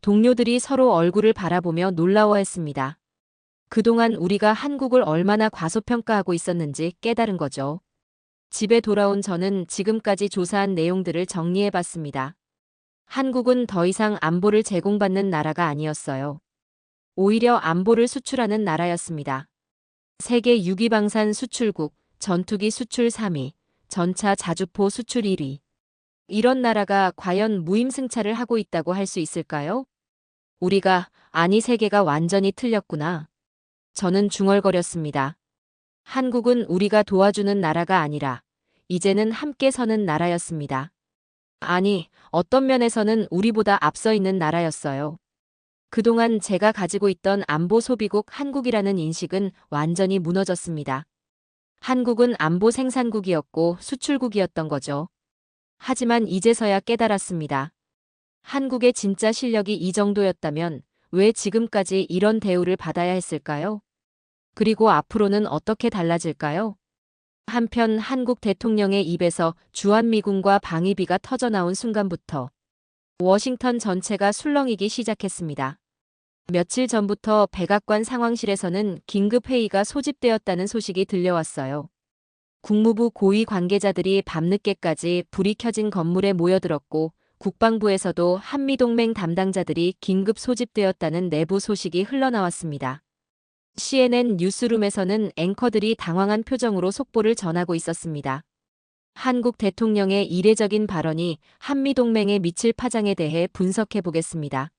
동료들이 서로 얼굴을 바라보며 놀라워했습니다. 그동안 우리가 한국을 얼마나 과소평가하고 있었는지 깨달은 거죠. 집에 돌아온 저는 지금까지 조사한 내용들을 정리해봤습니다. 한국은 더 이상 안보를 제공받는 나라가 아니었어요. 오히려 안보를 수출하는 나라였습니다. 세계 유기방산 수출국, 전투기 수출 3위, 전차 자주포 수출 1위. 이런 나라가 과연 무임승차를 하고 있다고 할 수 있을까요? 아니 세계가 완전히 틀렸구나. 저는 중얼거렸습니다. 한국은 우리가 도와주는 나라가 아니라 이제는 함께 서는 나라였습니다. 아니, 어떤 면에서는 우리보다 앞서 있는 나라였어요. 그동안 제가 가지고 있던 안보 소비국 한국이라는 인식은 완전히 무너졌습니다. 한국은 안보 생산국이었고 수출국이었던 거죠. 하지만 이제서야 깨달았습니다. 한국의 진짜 실력이 이 정도였다면 왜 지금까지 이런 대우를 받아야 했을까요? 그리고 앞으로는 어떻게 달라질까요? 한편 한국 대통령의 입에서 주한미군과 방위비가 터져나온 순간부터 워싱턴 전체가 술렁이기 시작했습니다. 며칠 전부터 백악관 상황실에서는 긴급회의가 소집되었다는 소식이 들려왔어요. 국무부 고위 관계자들이 밤늦게까지 불이 켜진 건물에 모여들었고 국방부에서도 한미동맹 담당자들이 긴급 소집되었다는 내부 소식이 흘러나왔습니다. CNN 뉴스룸에서는 앵커들이 당황한 표정으로 속보를 전하고 있었습니다. 한국 대통령의 이례적인 발언이 한미동맹에 미칠 파장에 대해 분석해 보겠습니다.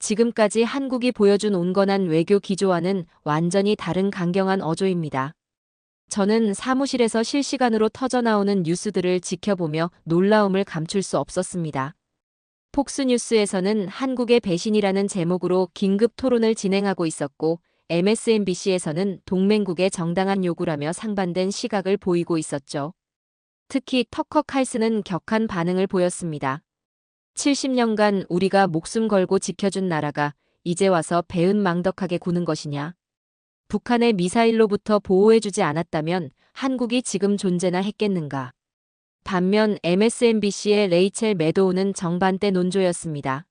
지금까지 한국이 보여준 온건한 외교 기조와는 완전히 다른 강경한 어조입니다. 저는 사무실에서 실시간으로 터져나오는 뉴스들을 지켜보며 놀라움을 감출 수 없었습니다. 폭스뉴스에서는 한국의 배신이라는 제목으로 긴급 토론을 진행하고 있었고 MSNBC에서는 동맹국의 정당한 요구라며 상반된 시각을 보이고 있었죠. 특히 터커 칼슨은 격한 반응을 보였습니다. 70년간 우리가 목숨 걸고 지켜준 나라가 이제 와서 배은망덕하게 구는 것이냐? 북한의 미사일로부터 보호해주지 않았다면 한국이 지금 존재나 했겠는가? 반면 MSNBC의 레이첼 매도우는 정반대 논조였습니다.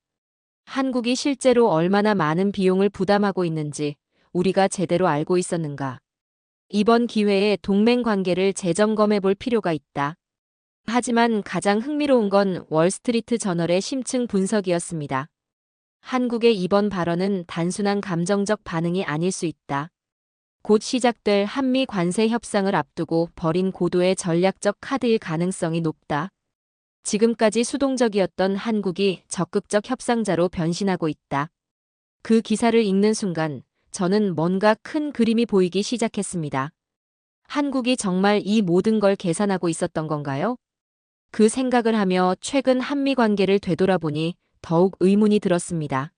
한국이 실제로 얼마나 많은 비용을 부담하고 있는지 우리가 제대로 알고 있었는가? 이번 기회에 동맹 관계를 재점검해 볼 필요가 있다. 하지만 가장 흥미로운 건 월스트리트 저널의 심층 분석이었습니다. 한국의 이번 발언은 단순한 감정적 반응이 아닐 수 있다. 곧 시작될 한미 관세 협상을 앞두고 벌인 고도의 전략적 카드일 가능성이 높다. 지금까지 수동적이었던 한국이 적극적 협상자로 변신하고 있다. 그 기사를 읽는 순간 저는 뭔가 큰 그림이 보이기 시작했습니다. 한국이 정말 이 모든 걸 계산하고 있었던 건가요? 그 생각을 하며 최근 한미 관계를 되돌아보니 더욱 의문이 들었습니다.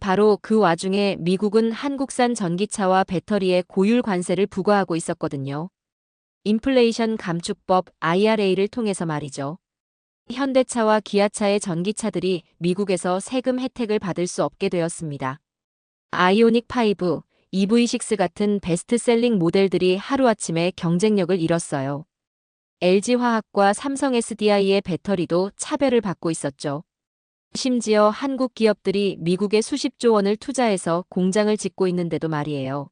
바로 그 와중에 미국은 한국산 전기차와 배터리에 고율 관세를 부과하고 있었거든요. 인플레이션 감축법 IRA를 통해서 말이죠. 현대차와 기아차의 전기차들이 미국에서 세금 혜택을 받을 수 없게 되었습니다. 아이오닉 5, EV6 같은 베스트셀링 모델들이 하루아침에 경쟁력을 잃었어요. LG화학과 삼성 SDI의 배터리도 차별을 받고 있었죠. 심지어 한국 기업들이 미국에 수십조 원을 투자해서 공장을 짓고 있는데도 말이에요.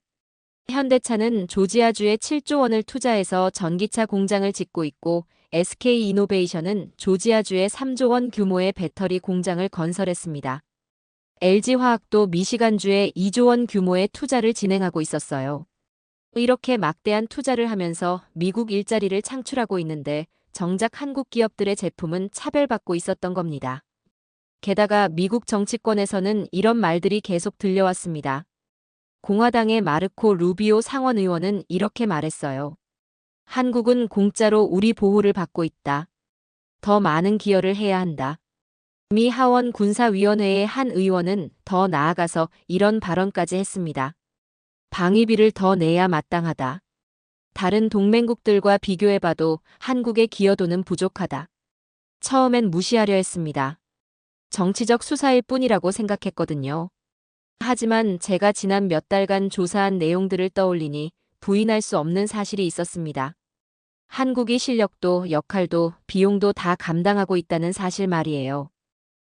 현대차는 조지아주에 7조 원을 투자해서 전기차 공장을 짓고 있고 SK이노베이션은 조지아주에 3조 원 규모의 배터리 공장을 건설했습니다. LG화학도 미시간주에 2조 원 규모의 투자를 진행하고 있었어요. 이렇게 막대한 투자를 하면서 미국 일자리를 창출하고 있는데 정작 한국 기업들의 제품은 차별받고 있었던 겁니다. 게다가 미국 정치권에서는 이런 말들이 계속 들려왔습니다. 공화당의 마르코 루비오 상원 의원은 이렇게 말했어요. 한국은 공짜로 우리 보호를 받고 있다. 더 많은 기여를 해야 한다. 미 하원 군사위원회의 한 의원은 더 나아가서 이런 발언까지 했습니다. 방위비를 더 내야 마땅하다. 다른 동맹국들과 비교해봐도 한국의 기여도는 부족하다. 처음엔 무시하려 했습니다. 정치적 수사일 뿐이라고 생각했거든요. 하지만 제가 지난 몇 달간 조사한 내용들을 떠올리니 부인할 수 없는 사실이 있었습니다. 한국이 실력도 역할도 비용도 다 감당하고 있다는 사실 말이에요.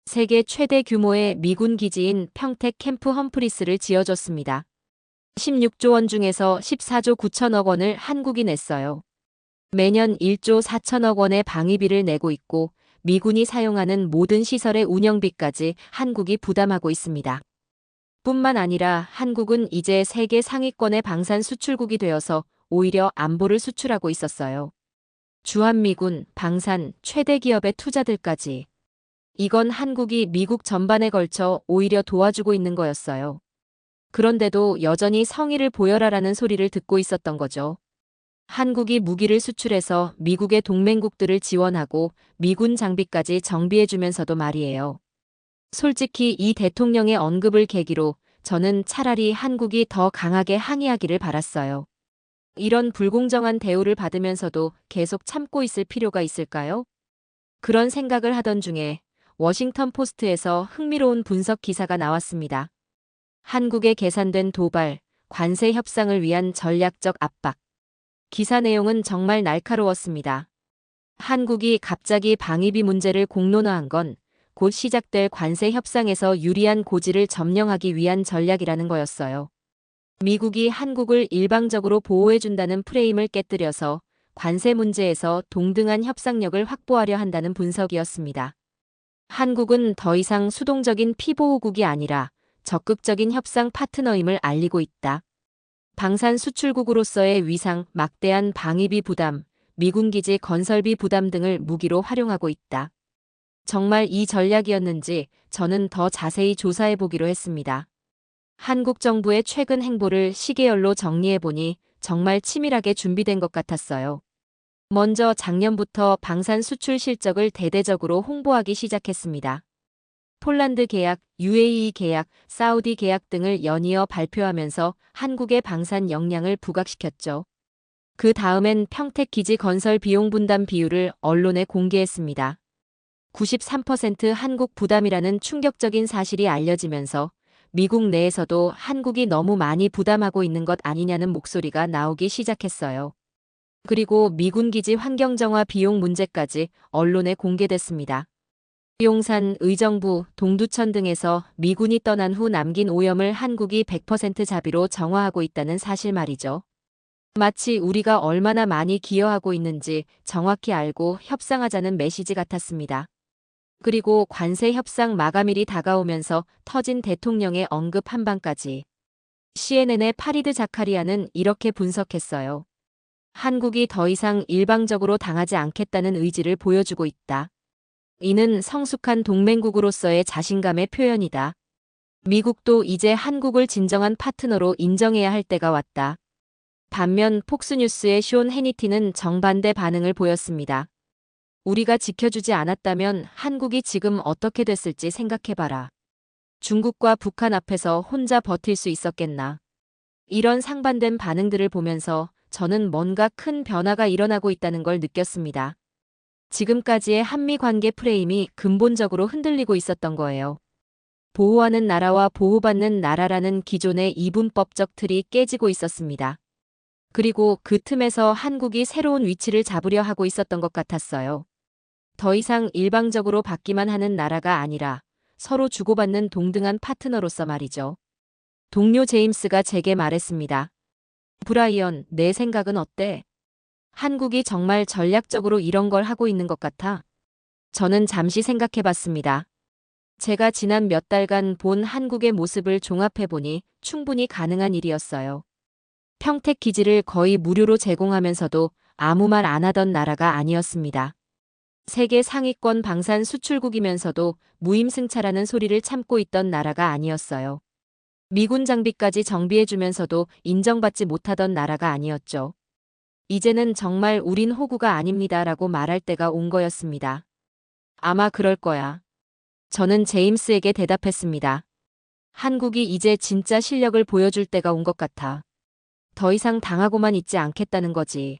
세계 최대 규모의 미군 기지인 평택 캠프 험프리스를 지어줬습니다. 16조 원 중에서 14조 9천억 원을 한국이 냈어요. 매년 1조 4천억 원의 방위비를 내고 있고 미군이 사용하는 모든 시설의 운영비까지 한국이 부담하고 있습니다. 뿐만 아니라 한국은 이제 세계 상위권의 방산 수출국이 되어서 오히려 안보를 수출하고 있었어요. 주한미군, 방산, 최대 기업의 투자들까지. 이건 한국이 미국 전반에 걸쳐 오히려 도와주고 있는 거였어요. 그런데도 여전히 성의를 보여라라는 소리를 듣고 있었던 거죠. 한국이 무기를 수출해서 미국의 동맹국들을 지원하고 미군 장비까지 정비해주면서도 말이에요. 솔직히 이 대통령의 언급을 계기로 저는 차라리 한국이 더 강하게 항의하기를 바랐어요. 이런 불공정한 대우를 받으면서도 계속 참고 있을 필요가 있을까요? 그런 생각을 하던 중에 워싱턴 포스트에서 흥미로운 분석 기사가 나왔습니다. 한국에 계산된 도발, 관세 협상을 위한 전략적 압박. 기사 내용은 정말 날카로웠습니다. 한국이 갑자기 방위비 문제를 공론화한 건 곧 시작될 관세 협상에서 유리한 고지를 점령하기 위한 전략이라는 거였어요. 미국이 한국을 일방적으로 보호해준다는 프레임을 깨뜨려서 관세 문제에서 동등한 협상력을 확보하려 한다는 분석이었습니다. 한국은 더 이상 수동적인 피보호국이 아니라 적극적인 협상 파트너임을 알리고 있다. 방산 수출국으로서의 위상, 막대한 방위비 부담, 미군 기지 건설비 부담 등을 무기로 활용하고 있다. 정말 이 전략이었는지 저는 더 자세히 조사해 보기로 했습니다. 한국 정부의 최근 행보를 시계열로 정리해보니 정말 치밀하게 준비된 것 같았어요. 먼저 작년부터 방산 수출 실적을 대대적으로 홍보하기 시작했습니다. 폴란드 계약, UAE 계약, 사우디 계약 등을 연이어 발표하면서 한국의 방산 역량을 부각시켰죠. 그 다음엔 평택기지 건설 비용 분담 비율을 언론에 공개했습니다. 93% 한국 부담이라는 충격적인 사실이 알려지면서 미국 내에서도 한국이 너무 많이 부담하고 있는 것 아니냐는 목소리가 나오기 시작했어요. 그리고 미군 기지 환경정화 비용 문제까지 언론에 공개됐습니다. 용산, 의정부, 동두천 등에서 미군이 떠난 후 남긴 오염을 한국이 100% 자비로 정화하고 있다는 사실 말이죠. 마치 우리가 얼마나 많이 기여하고 있는지 정확히 알고 협상하자는 메시지 같았습니다. 그리고 관세 협상 마감일이 다가오면서 터진 대통령의 언급 한 방까지. CNN의 파리드 자카리아는 이렇게 분석했어요. 한국이 더 이상 일방적으로 당하지 않겠다는 의지를 보여주고 있다. 이는 성숙한 동맹국으로서의 자신감의 표현이다. 미국도 이제 한국을 진정한 파트너로 인정해야 할 때가 왔다. 반면 폭스뉴스의 숀 해니티는 정반대 반응을 보였습니다. 우리가 지켜주지 않았다면 한국이 지금 어떻게 됐을지 생각해봐라. 중국과 북한 앞에서 혼자 버틸 수 있었겠나. 이런 상반된 반응들을 보면서 저는 뭔가 큰 변화가 일어나고 있다는 걸 느꼈습니다. 지금까지의 한미 관계 프레임이 근본적으로 흔들리고 있었던 거예요. 보호하는 나라와 보호받는 나라라는 기존의 이분법적 틀이 깨지고 있었습니다. 그리고 그 틈에서 한국이 새로운 위치를 잡으려 하고 있었던 것 같았어요. 더 이상 일방적으로 받기만 하는 나라가 아니라 서로 주고받는 동등한 파트너로서 말이죠. 동료 제임스가 제게 말했습니다. 브라이언, 내 생각은 어때? 한국이 정말 전략적으로 이런 걸 하고 있는 것 같아. 저는 잠시 생각해봤습니다. 제가 지난 몇 달간 본 한국의 모습을 종합해보니 충분히 가능한 일이었어요. 평택 기지를 거의 무료로 제공하면서도 아무 말 안 하던 나라가 아니었습니다. 세계 상위권 방산 수출국이면서도 무임승차라는 소리를 참고 있던 나라가 아니었어요. 미군 장비까지 정비해주면서도 인정받지 못하던 나라가 아니었죠. 이제는 정말 우린 호구가 아닙니다라고 말할 때가 온 거였습니다. 아마 그럴 거야. 저는 제임스에게 대답했습니다. 한국이 이제 진짜 실력을 보여줄 때가 온 것 같아. 더 이상 당하고만 있지 않겠다는 거지.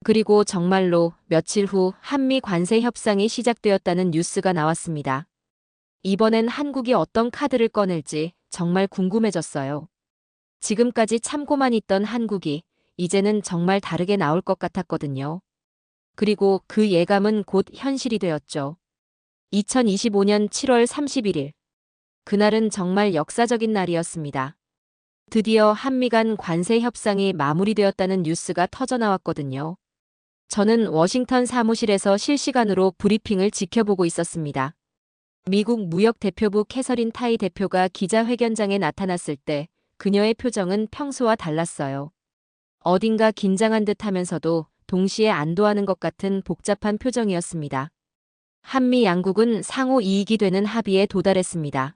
그리고 정말로 며칠 후 한미 관세 협상이 시작되었다는 뉴스가 나왔습니다. 이번엔 한국이 어떤 카드를 꺼낼지 정말 궁금해졌어요. 지금까지 참고만 있던 한국이 이제는 정말 다르게 나올 것 같았거든요. 그리고 그 예감은 곧 현실이 되었죠. 2025년 7월 31일. 그날은 정말 역사적인 날이었습니다. 드디어 한미 간 관세 협상이 마무리되었다는 뉴스가 터져나왔거든요. 저는 워싱턴 사무실에서 실시간으로 브리핑을 지켜보고 있었습니다. 미국 무역대표부 캐서린 타이 대표가 기자회견장에 나타났을 때 그녀의 표정은 평소와 달랐어요. 어딘가 긴장한 듯 하면서도 동시에 안도하는 것 같은 복잡한 표정이었습니다. 한미 양국은 상호 이익이 되는 합의에 도달했습니다.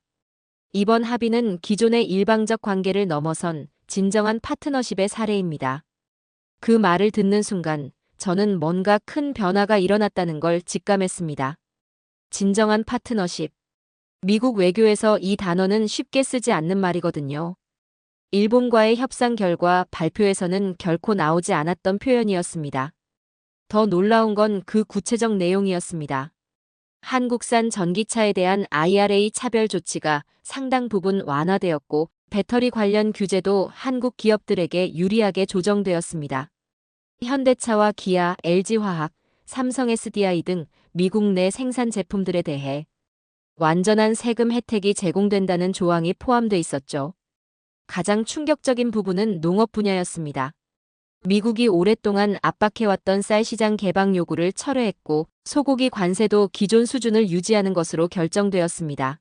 이번 합의는 기존의 일방적 관계를 넘어선 진정한 파트너십의 사례입니다. 그 말을 듣는 순간 저는 뭔가 큰 변화가 일어났다는 걸 직감했습니다. 진정한 파트너십. 미국 외교에서 이 단어는 쉽게 쓰지 않는 말이거든요. 일본과의 협상 결과 발표에서는 결코 나오지 않았던 표현이었습니다. 더 놀라운 건 그 구체적 내용이었습니다. 한국산 전기차에 대한 IRA 차별 조치가 상당 부분 완화되었고 배터리 관련 규제도 한국 기업들에게 유리하게 조정되었습니다. 현대차와 기아, LG화학, 삼성 SDI 등 미국 내 생산 제품들에 대해 완전한 세금 혜택이 제공된다는 조항이 포함돼 있었죠. 가장 충격적인 부분은 농업 분야였습니다. 미국이 오랫동안 압박해왔던 쌀 시장 개방 요구를 철회했고 소고기 관세도 기존 수준을 유지하는 것으로 결정되었습니다.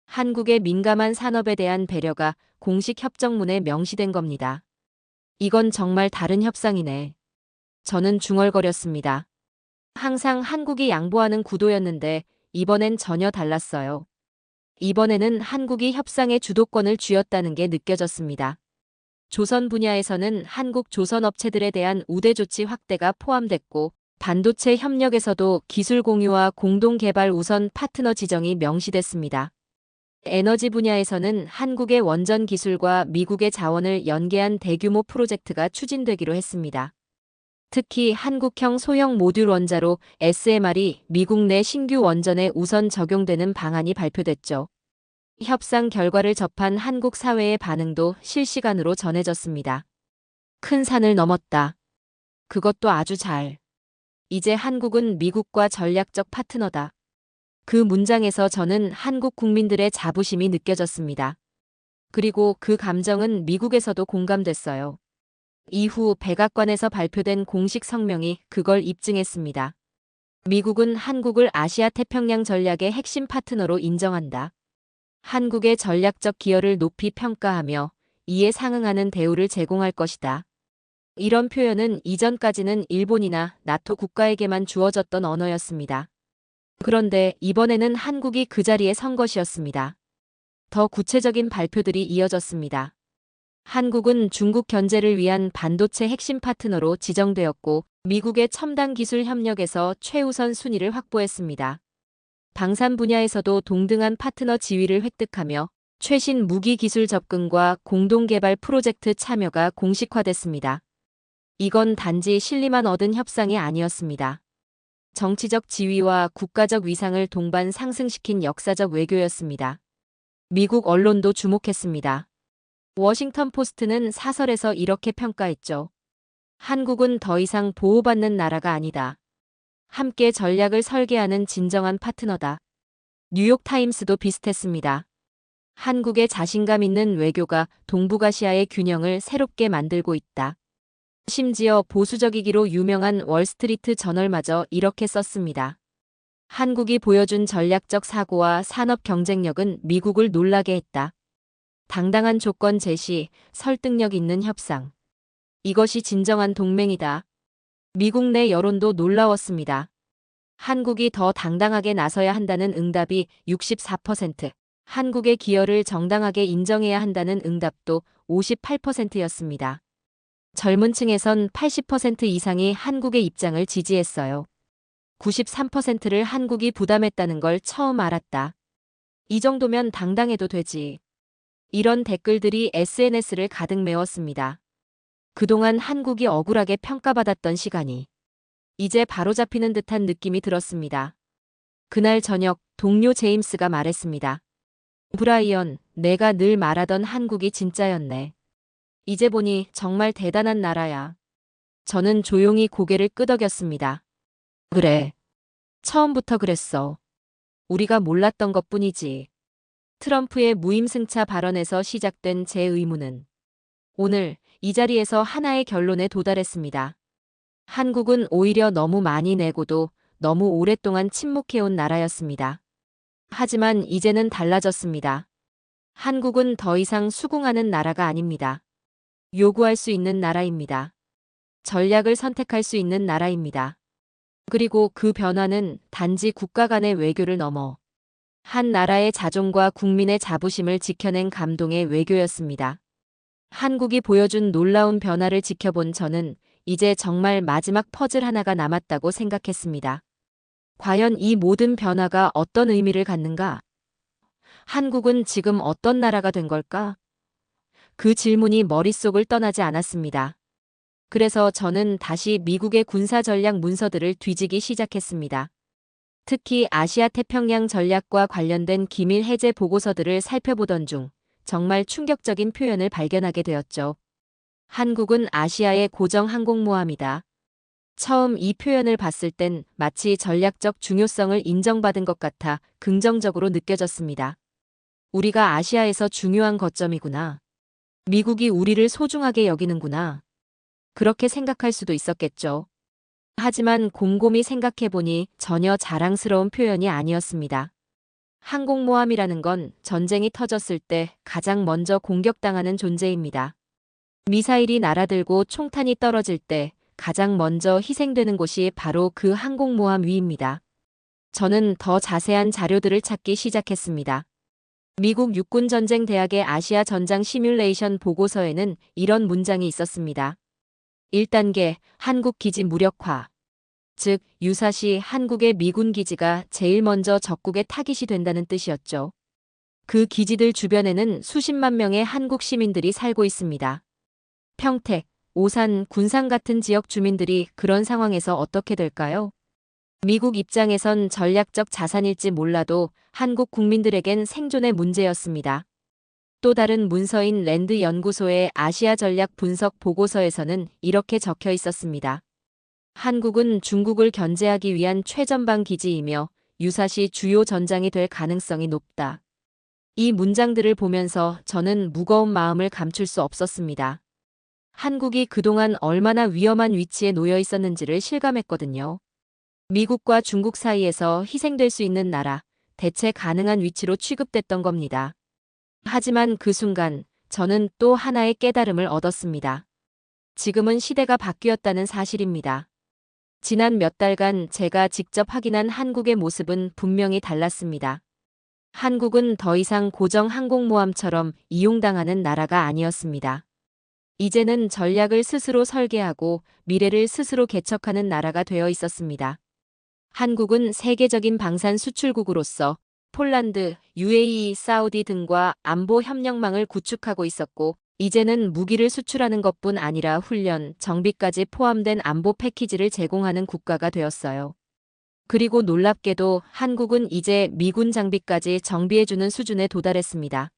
한국의 민감한 산업에 대한 배려가 공식 협정문에 명시된 겁니다. 이건 정말 다른 협상이네. 저는 중얼거렸습니다. 항상 한국이 양보하는 구도였는데 이번엔 전혀 달랐어요. 이번에는 한국이 협상의 주도권을 쥐었다는 게 느껴졌습니다. 조선 분야에서는 한국 조선 업체들에 대한 우대 조치 확대가 포함됐고 반도체 협력에서도 기술 공유와 공동 개발 우선 파트너 지정이 명시됐습니다. 에너지 분야에서는 한국의 원전 기술과 미국의 자원을 연계한 대규모 프로젝트가 추진되기로 했습니다. 특히 한국형 소형 모듈 원자로 SMR이 미국 내 신규 원전에 우선 적용되는 방안이 발표됐죠. 협상 결과를 접한 한국 사회의 반응도 실시간으로 전해졌습니다. 큰 산을 넘었다. 그것도 아주 잘. 이제 한국은 미국과 전략적 파트너다. 그 문장에서 저는 한국 국민들의 자부심이 느껴졌습니다. 그리고 그 감정은 미국에서도 공감됐어요. 이후 백악관에서 발표된 공식 성명이 그걸 입증했습니다. 미국은 한국을 아시아 태평양 전략의 핵심 파트너로 인정한다. 한국의 전략적 기여를 높이 평가하며 이에 상응하는 대우를 제공할 것이다. 이런 표현은 이전까지는 일본이나 나토 국가에게만 주어졌던 언어였습니다. 그런데 이번에는 한국이 그 자리에 선 것이었습니다. 더 구체적인 발표들이 이어졌습니다. 한국은 중국 견제를 위한 반도체 핵심 파트너로 지정되었고 미국의 첨단 기술 협력에서 최우선 순위를 확보했습니다. 방산 분야에서도 동등한 파트너 지위를 획득하며 최신 무기 기술 접근과 공동 개발 프로젝트 참여가 공식화됐습니다. 이건 단지 실리만 얻은 협상이 아니었습니다. 정치적 지위와 국가적 위상을 동반 상승시킨 역사적 외교였습니다. 미국 언론도 주목했습니다. 워싱턴 포스트는 사설에서 이렇게 평가했죠. 한국은 더 이상 보호받는 나라가 아니다. 함께 전략을 설계하는 진정한 파트너다. 뉴욕타임스도 비슷했습니다. 한국의 자신감 있는 외교가 동북아시아의 균형을 새롭게 만들고 있다. 심지어 보수적이기로 유명한 월스트리트 저널마저 이렇게 썼습니다. 한국이 보여준 전략적 사고와 산업 경쟁력은 미국을 놀라게 했다. 당당한 조건 제시, 설득력 있는 협상. 이것이 진정한 동맹이다. 미국 내 여론도 놀라웠습니다. 한국이 더 당당하게 나서야 한다는 응답이 64%, 한국의 기여를 정당하게 인정해야 한다는 응답도 58%였습니다. 젊은 층에선 80% 이상이 한국의 입장을 지지했어요. 93%를 한국이 부담했다는 걸 처음 알았다. 이 정도면 당당해도 되지. 이런 댓글들이 SNS를 가득 메웠습니다. 그동안 한국이 억울하게 평가받았던 시간이 이제 바로잡히는 듯한 느낌이 들었습니다. 그날 저녁 동료 제임스가 말했습니다. 브라이언, 내가 늘 말하던 한국이 진짜였네. 이제 보니 정말 대단한 나라야. 저는 조용히 고개를 끄덕였습니다. 그래. 처음부터 그랬어. 우리가 몰랐던 것뿐이지. 트럼프의 무임승차 발언에서 시작된 제 의문은 오늘 이 자리에서 하나의 결론에 도달했습니다. 한국은 오히려 너무 많이 내고도 너무 오랫동안 침묵해온 나라였습니다. 하지만 이제는 달라졌습니다. 한국은 더 이상 수긍하는 나라가 아닙니다. 요구할 수 있는 나라입니다. 전략을 선택할 수 있는 나라입니다. 그리고 그 변화는 단지 국가 간의 외교를 넘어 한 나라의 자존과 국민의 자부심을 지켜낸 감동의 외교였습니다. 한국이 보여준 놀라운 변화를 지켜본 저는 이제 정말 마지막 퍼즐 하나가 남았다고 생각했습니다. 과연 이 모든 변화가 어떤 의미를 갖는가? 한국은 지금 어떤 나라가 된 걸까? 그 질문이 머릿속을 떠나지 않았습니다. 그래서 저는 다시 미국의 군사전략 문서들을 뒤지기 시작했습니다. 특히 아시아 태평양 전략과 관련된 기밀 해제 보고서들을 살펴보던 중 정말 충격적인 표현을 발견하게 되었죠. 한국은 아시아의 고정 항공모함이다. 처음 이 표현을 봤을 땐 마치 전략적 중요성을 인정받은 것 같아 긍정적으로 느껴졌습니다. 우리가 아시아에서 중요한 거점이구나. 미국이 우리를 소중하게 여기는구나. 그렇게 생각할 수도 있었겠죠. 하지만 곰곰이 생각해보니 전혀 자랑스러운 표현이 아니었습니다. 항공모함이라는 건 전쟁이 터졌을 때 가장 먼저 공격당하는 존재입니다. 미사일이 날아들고 총탄이 떨어질 때 가장 먼저 희생되는 곳이 바로 그 항공모함 위입니다. 저는 더 자세한 자료들을 찾기 시작했습니다. 미국 육군전쟁대학의 아시아 전장 시뮬레이션 보고서에는 이런 문장이 있었습니다. 1단계 한국 기지 무력화. 즉, 유사시 한국의 미군 기지가 제일 먼저 적국의 타깃이 된다는 뜻이었죠. 그 기지들 주변에는 수십만 명의 한국 시민들이 살고 있습니다. 평택, 오산, 군산 같은 지역 주민들이 그런 상황에서 어떻게 될까요? 미국 입장에선 전략적 자산일지 몰라도 한국 국민들에겐 생존의 문제였습니다. 또 다른 문서인 랜드 연구소의 아시아 전략 분석 보고서에서는 이렇게 적혀 있었습니다. 한국은 중국을 견제하기 위한 최전방 기지이며 유사시 주요 전장이 될 가능성이 높다. 이 문장들을 보면서 저는 무거운 마음을 감출 수 없었습니다. 한국이 그동안 얼마나 위험한 위치에 놓여 있었는지를 실감했거든요. 미국과 중국 사이에서 희생될 수 있는 나라, 대체 가능한 위치로 취급됐던 겁니다. 하지만 그 순간 저는 또 하나의 깨달음을 얻었습니다. 지금은 시대가 바뀌었다는 사실입니다. 지난 몇 달간 제가 직접 확인한 한국의 모습은 분명히 달랐습니다. 한국은 더 이상 고정 항공모함처럼 이용당하는 나라가 아니었습니다. 이제는 전략을 스스로 설계하고 미래를 스스로 개척하는 나라가 되어 있었습니다. 한국은 세계적인 방산 수출국으로서 폴란드, UAE, 사우디 등과 안보 협력망을 구축하고 있었고, 이제는 무기를 수출하는 것뿐 아니라 훈련, 정비까지 포함된 안보 패키지를 제공하는 국가가 되었어요. 그리고 놀랍게도 한국은 이제 미군 장비까지 정비해주는 수준에 도달했습니다.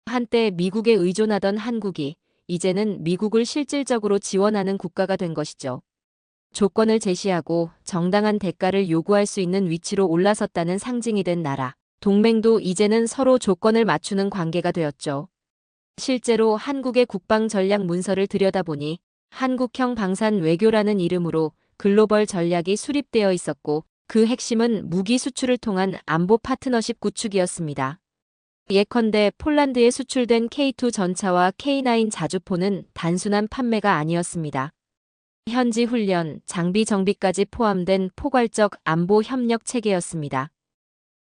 한때 미국에 의존하던 한국이 이제는 미국을 실질적으로 지원하는 국가가 된 것이죠. 조건을 제시하고 정당한 대가를 요구할 수 있는 위치로 올라섰다는 상징이 된 나라. 동맹도 이제는 서로 조건을 맞추는 관계가 되었죠. 실제로 한국의 국방 전략 문서를 들여다보니 한국형 방산 외교라는 이름으로 글로벌 전략이 수립되어 있었고, 그 핵심은 무기 수출을 통한 안보 파트너십 구축이었습니다. 예컨대 폴란드에 수출된 K2 전차와 K9 자주포는 단순한 판매가 아니었습니다. 현지 훈련, 장비 정비까지 포함된 포괄적 안보 협력 체계였습니다.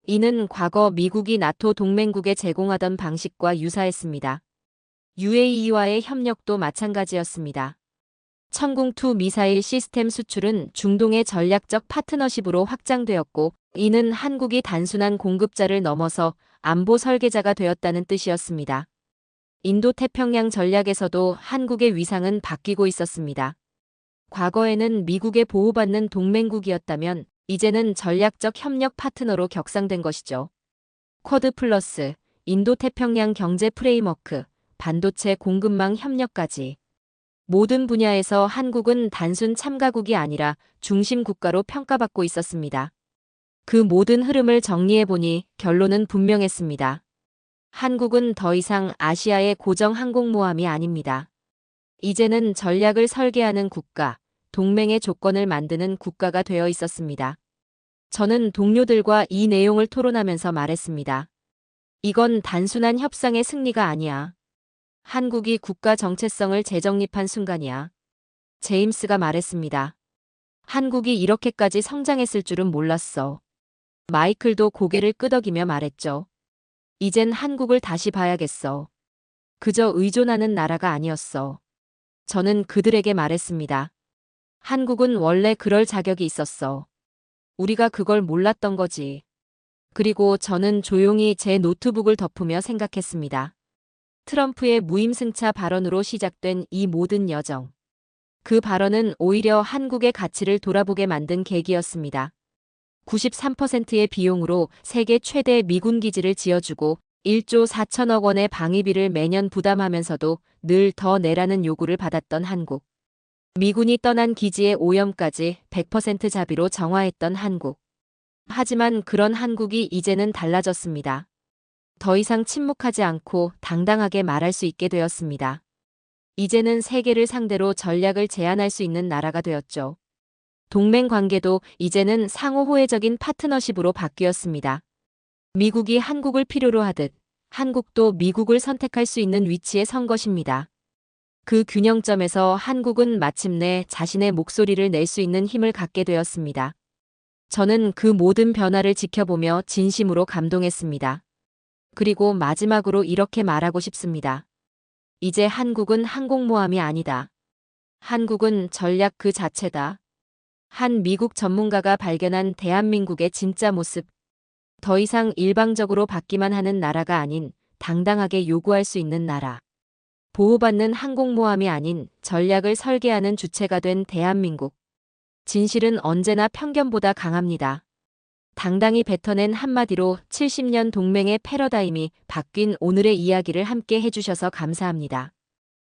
이는 과거 미국이 나토 동맹국에 제공하던 방식과 유사했습니다. UAE와의 협력도 마찬가지였습니다. 천궁2 미사일 시스템 수출은 중동의 전략적 파트너십으로 확장되었고, 이는 한국이 단순한 공급자를 넘어서 안보 설계자가 되었다는 뜻이었습니다. 인도태평양 전략에서도 한국의 위상은 바뀌고 있었습니다. 과거에는 미국에 보호받는 동맹국이었다면 이제는 전략적 협력 파트너로 격상된 것이죠. 쿼드 플러스, 인도태평양 경제 프레임워크, 반도체 공급망 협력까지. 모든 분야에서 한국은 단순 참가국이 아니라 중심 국가로 평가받고 있었습니다. 그 모든 흐름을 정리해보니 결론은 분명했습니다. 한국은 더 이상 아시아의 고정 항공모함이 아닙니다. 이제는 전략을 설계하는 국가, 동맹의 조건을 만드는 국가가 되어 있었습니다. 저는 동료들과 이 내용을 토론하면서 말했습니다. 이건 단순한 협상의 승리가 아니야. 한국이 국가 정체성을 재정립한 순간이야. 제임스가 말했습니다. 한국이 이렇게까지 성장했을 줄은 몰랐어. 마이클도 고개를 끄덕이며 말했죠. 이젠 한국을 다시 봐야겠어. 그저 의존하는 나라가 아니었어. 저는 그들에게 말했습니다. 한국은 원래 그럴 자격이 있었어. 우리가 그걸 몰랐던 거지. 그리고 저는 조용히 제 노트북을 덮으며 생각했습니다. 트럼프의 무임승차 발언으로 시작된 이 모든 여정. 그 발언은 오히려 한국의 가치를 돌아보게 만든 계기였습니다. 93%의 비용으로 세계 최대 미군 기지를 지어주고 1조 4천억 원의 방위비를 매년 부담하면서도 늘 더 내라는 요구를 받았던 한국. 미군이 떠난 기지의 오염까지 100% 자비로 정화했던 한국. 하지만 그런 한국이 이제는 달라졌습니다. 더 이상 침묵하지 않고 당당하게 말할 수 있게 되었습니다. 이제는 세계를 상대로 전략을 제안할 수 있는 나라가 되었죠. 동맹 관계도 이제는 상호 호혜적인 파트너십으로 바뀌었습니다. 미국이 한국을 필요로 하듯 한국도 미국을 선택할 수 있는 위치에 선 것입니다. 그 균형점에서 한국은 마침내 자신의 목소리를 낼 수 있는 힘을 갖게 되었습니다. 저는 그 모든 변화를 지켜보며 진심으로 감동했습니다. 그리고 마지막으로 이렇게 말하고 싶습니다. 이제 한국은 항공모함이 아니다. 한국은 전략 그 자체다. 한 미국 전문가가 발견한 대한민국의 진짜 모습. 더 이상 일방적으로 받기만 하는 나라가 아닌 당당하게 요구할 수 있는 나라. 보호받는 항공모함이 아닌 전략을 설계하는 주체가 된 대한민국. 진실은 언제나 편견보다 강합니다. 당당히 뱉어낸 한마디로 70년 동맹의 패러다임이 바뀐 오늘의 이야기를 함께 해주셔서 감사합니다.